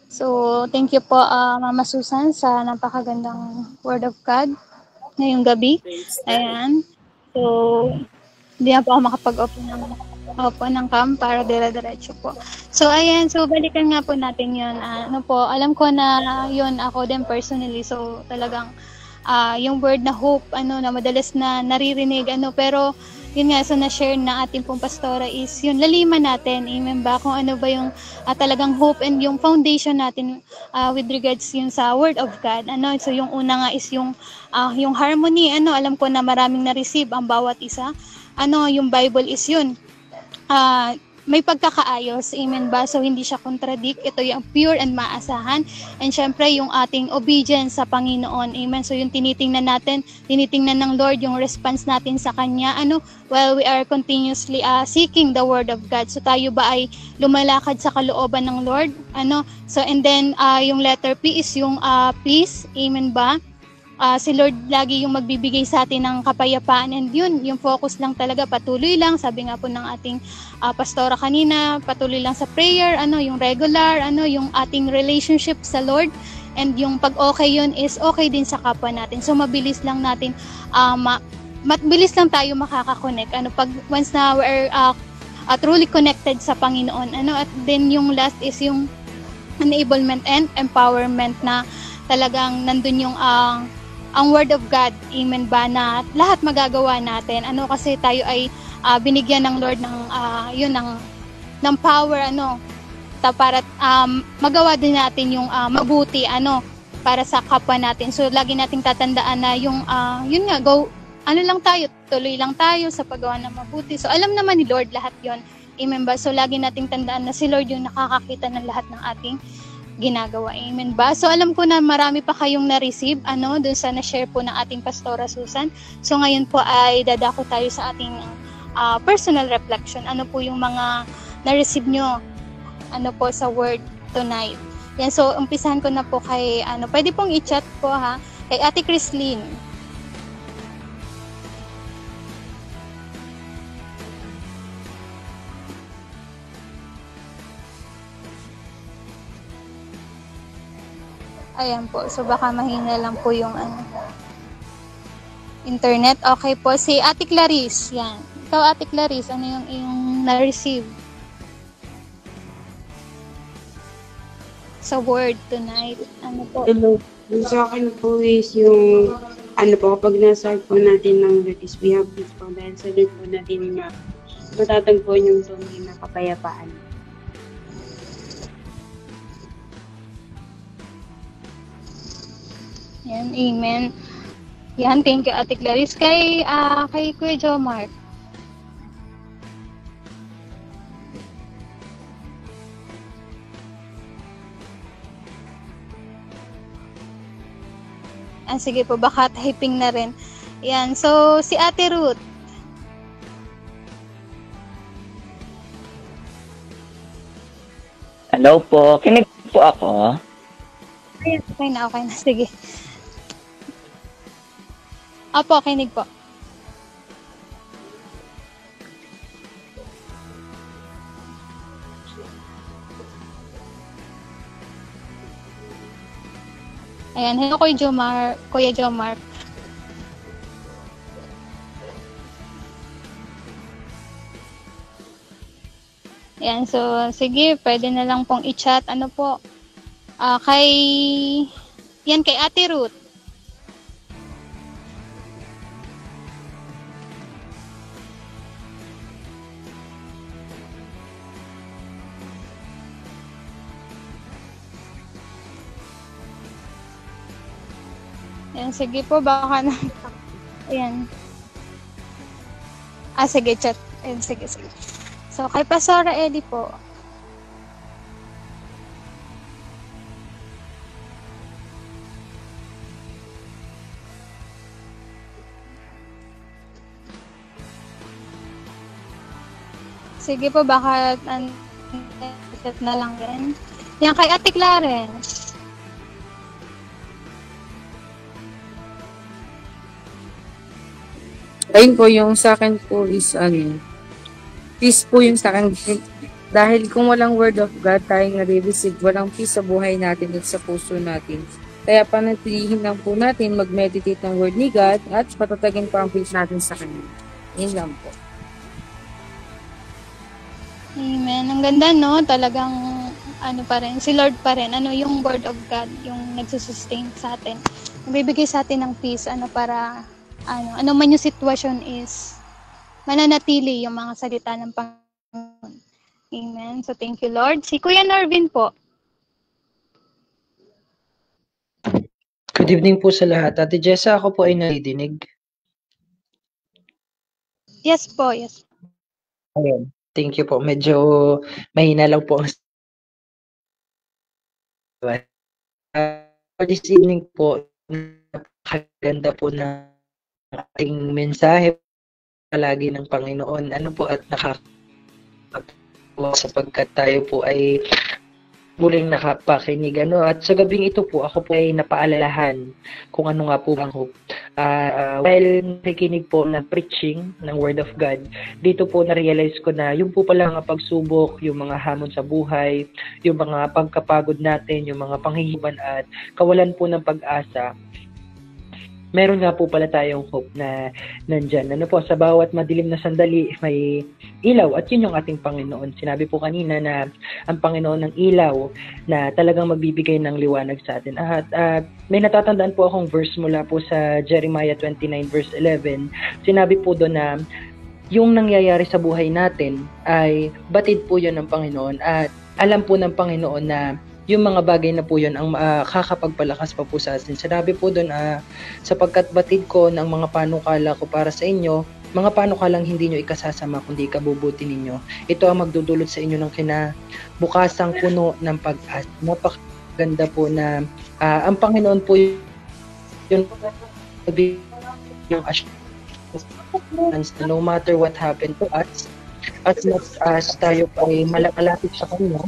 So, thank you po, Mama Susan, sa napakagandang Word of God ngayong gabi. Ayan. So, hindi na po ako makapag-open ng cam para dire-diretso po. So, ayan. So, balikan nga po natin yun. Alam ko na yun ako din personally. So, talagang yung word na hope, na madalas na naririnig, pero yun nga, so na-share na ating pong pastora is yun, laliman natin, amen ba, kung ano ba yung talagang hope and yung foundation natin with regards yun sa Word of God. So yung una nga is yung harmony, alam ko na maraming na-receive ang bawat isa. Yung Bible is yun. May pagkakaayos, amen ba? So, hindi siya contradict. Ito yung pure and maasahan. And syempre, yung ating obedience sa Panginoon, amen? So, yung tinitingnan ng Lord, yung response natin sa Kanya, while we are continuously seeking the Word of God. So, tayo ba ay lumalakad sa kalooban ng Lord? So, and then, yung letter P is yung peace, amen ba? Si Lord lagi yung magbibigay sa atin ng kapayapaan, and yun, yung focus lang talaga, patuloy lang, sabi nga po ng ating pastora kanina, patuloy lang sa prayer, yung regular, yung ating relationship sa Lord, and yung pag-okay yun is okay din sa kapwa natin. So mabilis lang natin, mabilis lang tayo makakakonect, pag once na we're truly connected sa Panginoon, at then yung last is yung enablement and empowerment na talagang nandun yung ang Word of God, amen ba, na lahat magagawa natin. Kasi tayo ay binigyan ng Lord ng power, para magawa din natin yung mabuti, para sa kapwa natin. So, lagi nating tatandaan na yung, yun nga, tuloy lang tayo sa paggawa ng mabuti. So, alam naman ni Lord lahat yon, amen ba? So, lagi nating tandaan na si Lord yung nakakakita ng lahat ng ating ginagawa. Amen ba? So, alam ko na marami pa kayong na-receive, dun sa na-share po ng ating Pastora Susan. So, ngayon po ay dadako tayo sa ating personal reflection. Ano po yung mga na-receive nyo, po sa word tonight. Yan, so, umpisahan ko na po kay, pwede pong i-chat po kay Ate Chrislyn. Ayan po. So, baka mahina lang po yung internet. Okay po. Si Ate Clarice. Yan. Ikaw, Ate Clarice, ano yung na-receive sa word tonight? Ano po? Hello. Sa akin po is yung, kapag nasa po natin ng is we have peace po dahil sa din po natin na matatagpo yung tunay na kapayapaan. Yan, amen. Yan, thank you, Ate Clarice. Kay Kuya Jomar. Sige po, baka typing na rin. Yan, so si Ate Ruth. Hello po, kinig po ako. Ayan, okay na. Sige. Opo, kinig po. Ayan, hello Kuya Jomar. Ayan, so sige, pwede na lang pong i-chat. Ano po? Kay Ate Ruth. Ayan, sige po, baka na. Ayan. Sige, chat. Ayan, sige. So, kay Pastora Eddie po. Sige po, baka chat na lang din. Yan, kay Ate Clarence. Ayun po, yung sa akin po is, peace po yung sa akin. Dahil kung walang word of God tayong nare-receive, walang peace sa buhay natin at sa puso natin. Kaya panatilihin lang po natin mag-meditate ng word ni God at patatagin po ang peace natin sa Kanya. Yun lang po. Amen. Ang ganda, no? Talagang, pa rin, si Lord pa rin. Yung word of God, yung nagsusustain sa atin. Nagbibigay sa atin ng peace, para, ano man yung sitwasyon is, mananatili yung mga salita ng Panginoon. Amen. So, thank you, Lord. Si Kuya Norvin po. Good evening po sa lahat. Ate Jessa, ako po ay nadidinig. Yes po, yes. Ayun. Thank you po. Medyo mahina lang po ang this evening po, napakaganda po ng ating mensahe palagi ng Panginoon. At nakakatawa sapagkat tayo po ay muling nakapakinig. At sa gabing ito po, ako po ay napaalalahan kung ano nga po ang hope. While nakikinig po ng preaching ng Word of God, dito po na-realize ko na yung po pala mga pagsubok, yung mga hamon sa buhay, yung mga pagkapagod natin, yung mga panghihiban at kawalan po ng pag-asa, meron nga po pala tayong hope na nandyan. Sa bawat madilim na sandali, may ilaw at yun yung ating Panginoon. Sinabi po kanina na ang Panginoon ng ilaw na talagang magbibigay ng liwanag sa atin. At may natatandaan po akong verse mula po sa Jeremiah 29 verse 11. Sinabi po doon na yung nangyayari sa buhay natin ay batid po yun ng Panginoon at alam po ng Panginoon na yung mga bagay na po yun ang kakapagpalakas pa po sa atin. Sinabi po doon, sapagkat batid ko ng mga panukala ko para sa inyo, mga panukalang hindi nyo ikasasama kundi ikabubuti ninyo. Ito ang magdudulot sa inyo ng kinabukasang puno ng pag-asa. Napakaganda po na ang Panginoon po yun yung assurance no matter what happened to us, as much as tayo po ay malapit sa Kanya,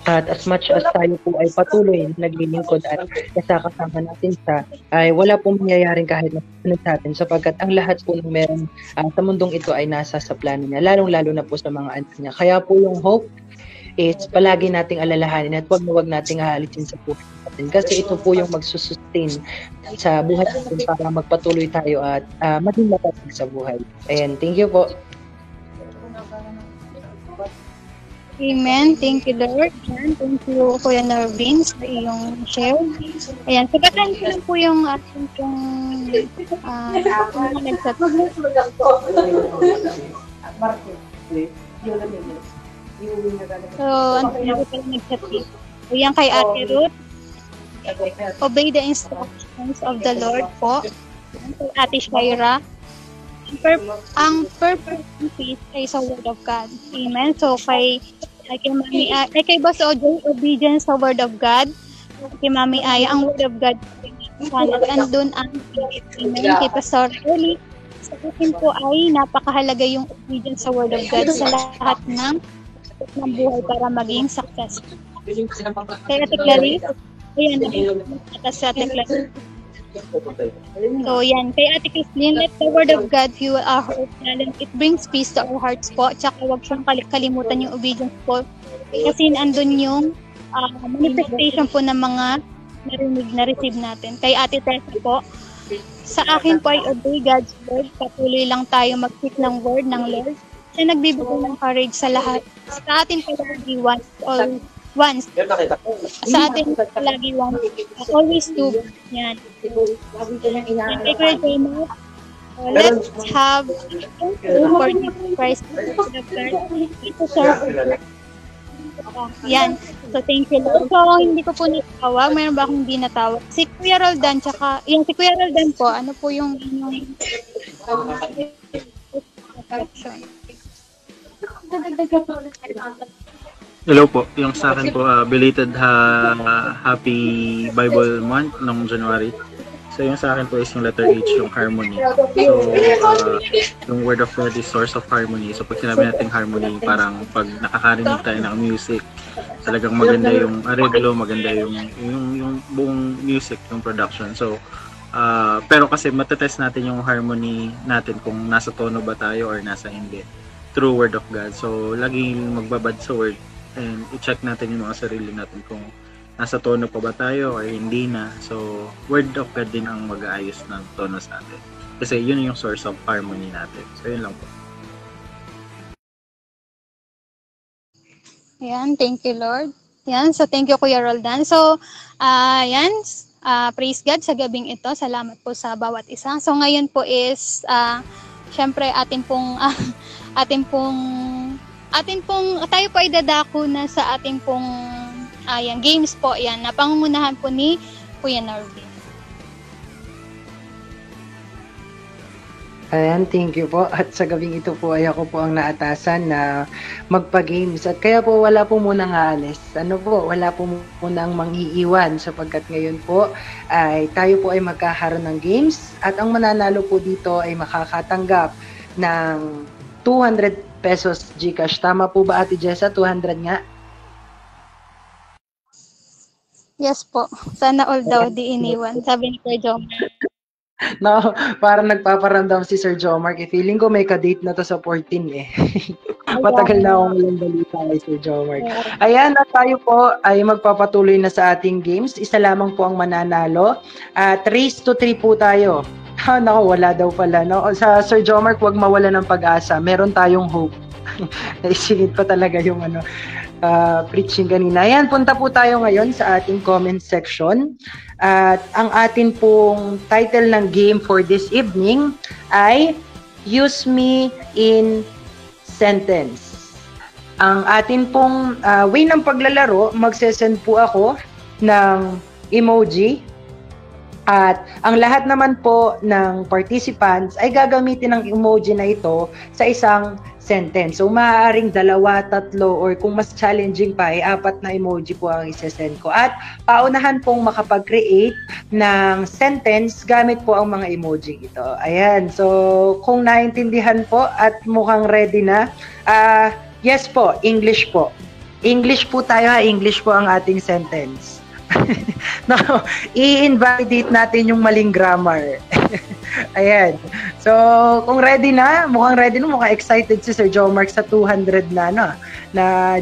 at as much as tayo po ay patuloy naglilingkod at kasama natin ay wala pong mangyayaring kahit na sa atin, sapagkat ang lahat po ng meron sa mundong ito ay nasa sa plano niya, lalong-lalo na po sa mga anak niya. Kaya po yung hope is palagi nating alalahanin at wag nating aalisin sa buhay natin, kasi ito po yung magsusustain sa buhay natin para magpatuloy tayo at maging matatag sa buhay. Ayan, thank you po. Amen. Thank you, Lord. Thank you, Kuya Norvin, sa iyong share. Ayan, sagatan ko lang po yung ating nag-chat. So, ang sinabi pala nag-chat dito. Ayan kay Ate Ruth, obey the instructions. presence of the Lord po. Kay Ate Shaira. Ang purpose ng faith ay sa Word of God. Amen. So, kay Boss Ojo, obedience sa Word of God. Kay Mami Aya, ang Word of God. Andun ang faith. Amen. Kay Pastor Eli, sa akin po ay napakahalaga yung obedience sa Word of God sa lahat ng buhay para maging successful. Kay Ate Clarice, ayan, sa Ate Clarice. So, yan. Kay Ate Christine, let the Word of God fuel our heart talent. It brings peace to our hearts po. Tsaka huwag siyang kalimutan yung obedience po. Kasi andun yung manifestation po ng mga narinig na receive natin. Kay Ate Tessa po, sa akin po ay obey God's Word. Patuloy lang tayo mag-seek ng Word ng Lord. Siya nagbibigay ng courage sa lahat. Sa atin po lagi once. Sa atin lagi once. Always two. Yan. Let's have for Jesus Christ. Yan. So, thank you, Lord. So, hindi ko po natawag. Mayroon ba akong hindi natawag? Si Kuya Roldan, tsaka, yung si Kuya Roldan po, ano po yung Hello po. Yung sa akin po, belated Happy Bible Month nung January. So yung sa akin po is yung letter H, yung harmony. So yung word of God is source of harmony. So pag sinabi natin harmony, parang pag nakakarinig tayo ng music, talagang maganda yung arreglo, maganda yung buong music, yung production. So pero kasi matetest natin yung harmony natin kung nasa tono ba tayo or nasa hindi. Through word of God. So laging magbabad sa word and i-check natin yung mga sarili natin kung nasa tono pa ba tayo or hindi na. So, word of God din ang mag-aayos ng tono sa atin. Kasi yun yung source of harmony natin. So, yun lang po. Ayan, thank you, Lord. Ayan, so thank you, Kuya Roldan. So, ayan, praise God sa gabing ito. Salamat po sa bawat isa. So, ngayon po is, syempre, tayo po ay dadako na sa ating pong ayan, games po yan, na pangungunahan po ni Kuya Norvin. Ayan, thank you po. At sa gabing ito po ay ako po ang naatasan na magpa-games. At kaya po wala po munang aalis. Wala po munang mangiiwan sapagkat ngayon po ay tayo po ay magkakaroon ng games. At ang mananalo po dito ay makakatanggap ng 200 pesos GCash. Tama po ba, Ate Jessa? 200 nga? Yes po. Sana all daw di iniwan. Sabi ni Kuya Jomar. No, parang nagpaparamdam si Sir Jomar. Feeling ko may ka-date na to sa 14 eh. Matagal na akong walang balita kay Sir Jomar. Ayan, at tayo po ay magpapatuloy na sa ating games. Isa lamang po ang mananalo. At race to 3 po tayo. Naku, wala daw pala. No? Sa Sir Jomar, huwag mawala ng pag-asa. Meron tayong hope. Naisingit pa talaga yung preaching kanina. Ayan, punta po tayo ngayon sa ating comment section. At ang atin pong title ng game for this evening ay Use Me in Sentence. Ang atin pong way ng paglalaro, magsesend po ako ng emoji. At ang lahat naman po ng participants ay gagamitin ng emoji na ito sa isang sentence. So, maaaring 2, 3, or kung mas challenging pa, ay 4 na emoji po ang isesend ko. At paunahan pong makapag-create ng sentence gamit po ang mga emoji ito. Ayan. So, kung naintindihan po at mukhang ready na, yes po, English po. English po tayo ha, English po ang ating sentence. No, i-invalidate natin yung maling grammar. Ayan. So, kung ready na, mukhang excited si Sir Jomar sa 200 na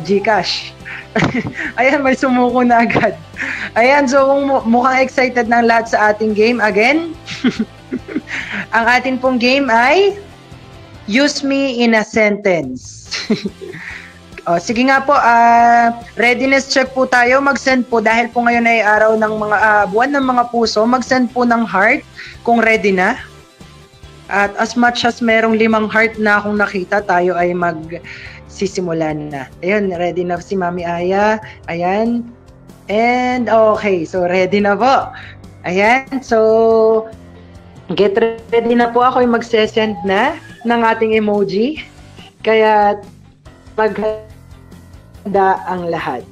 GCash. Ayan, may sumuko na agad. Ayan, so kung mukhang excited na lahat sa ating game, again, ang ating pong game ay Use Me in a Sentence. Sige nga po, readiness check po tayo. Mag-send po dahil po ngayon ay araw ng mga buwan ng mga puso. Mag-send po ng heart kung ready na. At as much as merong 5 heart na akong nakita, tayo ay magsisimula na. Ayun, ready na si Mami Aya. Ayan. And okay, so ready na po. Ayan, so get ready na po ako yung magsesend na ng ating emoji. Kaya maghanda ang lahat.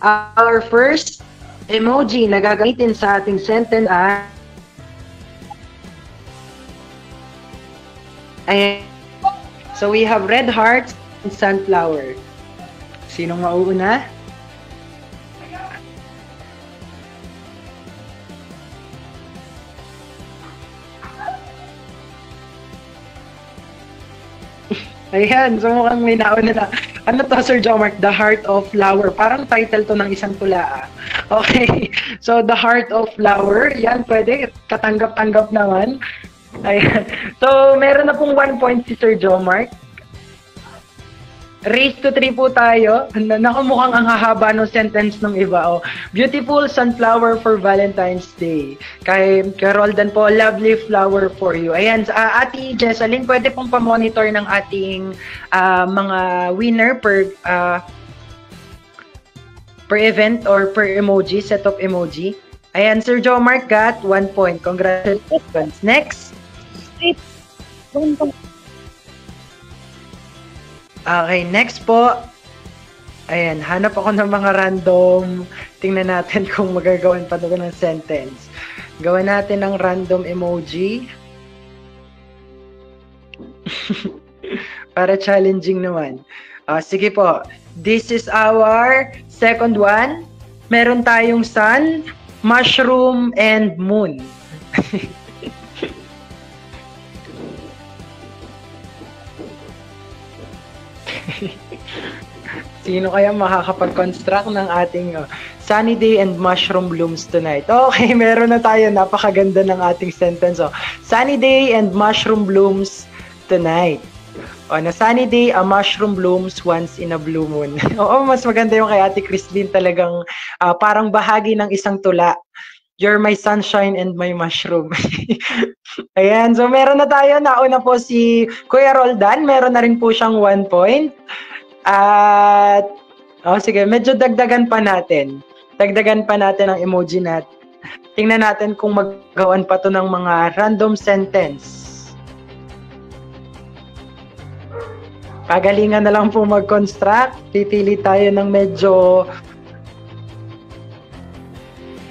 Our first emoji na gagamitin sa ating sentence ay ayan. So we have red hearts and sunflower. Sinong mauuna? Ayan, so mukhang may nauna na. Ano to, Sir Jomark? The Heart of Flower. Parang title to ng isang tula. Okay, so The Heart of Flower. Yan, pwede. Katanggap-tanggap naman. Ayan. So, meron na pong 1 point si Sir Jomark. Raise to 3 po tayo. Naku, mukhang ang hahaba ng sentence ng iba. Oh. Beautiful sunflower for Valentine's Day. Kay Roldan po, lovely flower for you. Ayan, Ate Jessalyn, pwede pong pa-monitor ng ating mga winner per event or per emoji, set of emoji. Ayan, Sir Jomark got 1 point. Congratulations. Next. Okay, next po. Ayan, hanap ako ng mga random. Tingnan natin kung magagawan pa ito ng sentence. Gawin natin ng random emoji. Para challenging naman. Sige po. This is our second one. Meron tayong sun, mushroom, and moon. Sino kaya makakapag-construct ng ating sunny day and mushroom blooms tonight? Okay, meron na tayo. Napakaganda ng ating sentence. Sunny day and mushroom blooms tonight. On a sunny day, a mushroom blooms once in a blue moon. Oo, mas maganda yung kay Ate Christine. Talagang parang bahagi ng isang tula. You're my sunshine and my mushroom. Ayan, so meron na tayo. Nauna po si Kuya Roldan. Meron na rin po siyang 1 point. At, sige, medyo dagdagan pa natin. Dagdagan pa natin ang emoji natin. Tingnan natin kung magawan pa to ng mga random sentence. Pagalingan na lang po mag-construct. Pipili tayo ng medyo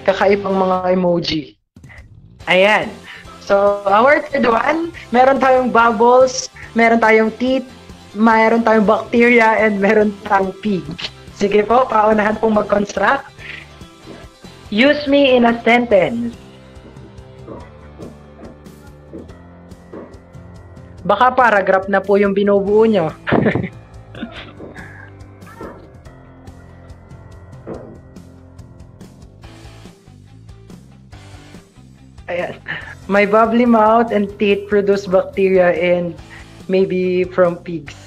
kakaibang mga emoji. Ayan. So, our third one, meron tayong bubbles, meron tayong teeth, meron tayong bacteria, and meron tayong pig. Sige po, paunahan pong mag-construct. Use me in a sentence. Baka paragraph na po yung binubuo nyo. Ayan. My bubbly mouth and teeth produce bacteria and maybe from pigs.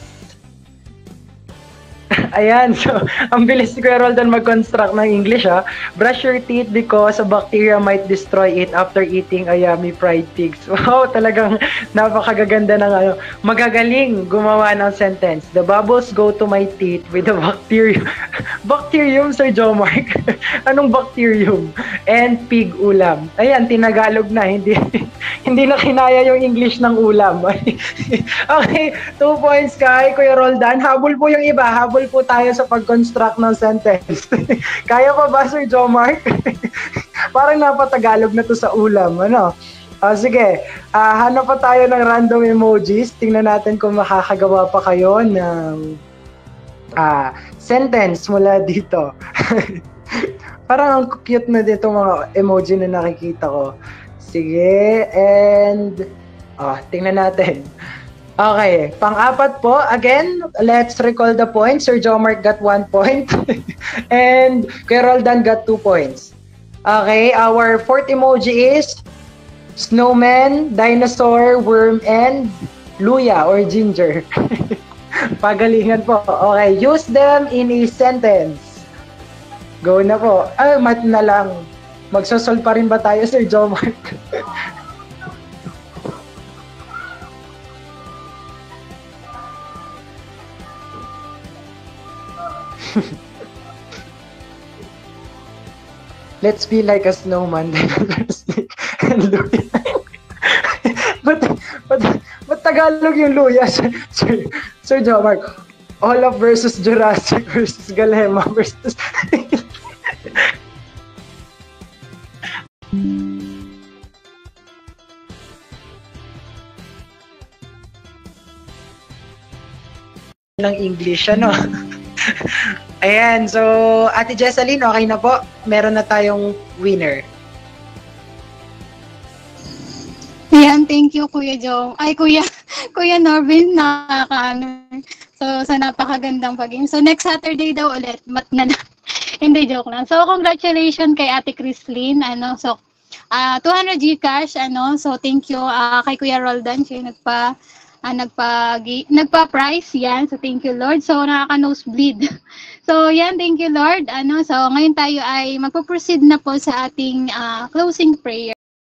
Ayan, so ang bilis ni Kuya Roldan mag-construct ng English ha. Brush your teeth because a bacteria might destroy it after eating a yummy fried pigs. Wow, talagang napakagaganda ng magagaling gumawa ng sentence. The bubbles go to my teeth with the bacterium. Bacterium, Sir Jomark? Anong bacterium? And pig ulam. Ayan, tinagalog na, hindi na kinaya yung English ng ulam. Okay, 2 points kay Kuya Roldan. Habol po yung iba, habol po tayo sa pag-construct ng sentence. Kaya pa ba, Sir Jomark? Parang napatagalog na to sa ulam, ano? Sige, hanap pa tayo ng random emojis. Tingnan natin kung makakagawa pa kayo ng sentence mula dito. Parang ang cute na dito mga emoji na nakikita ko. Sige, and tingnan natin. Okay, pang-apat po, again, let's recall the points. Sir Jomark got 1 point and Kuya Roldan got 2 points. Okay, our fourth emoji is snowman, dinosaur, worm, and luya or ginger. Pagalingan po. Okay, use them in a sentence. Go na po. Mat na lang. Magsosolve pa rin ba tayo, Sir Jomark? let's be like a snowman. And Luya. But Tagalog yung Luya, Sir Jomar? Olaf versus Jurassic versus Galema versus... ng English, ano? Ayan, so Ate Jesseline, okay na po? Meron na tayong winner. Ayan, thank you Kuya Jong. Ay, Kuya Norvin, nakakaano. So, sa napakagandang pag-game. So, next Saturday daw ulit. Mat na lang. Hindi, joke lang. So, congratulations kay Ate Chrislyn. Ano, so, 200 Gcash, ano. So, thank you kay Kuya Roldan. Siya nagpa-price yan. So, thank you, Lord. So, nakaka-nosebleed. So, yan, thank you, Lord. Ano, so, ngayon tayo ay magpo-proceed na po sa ating closing prayer.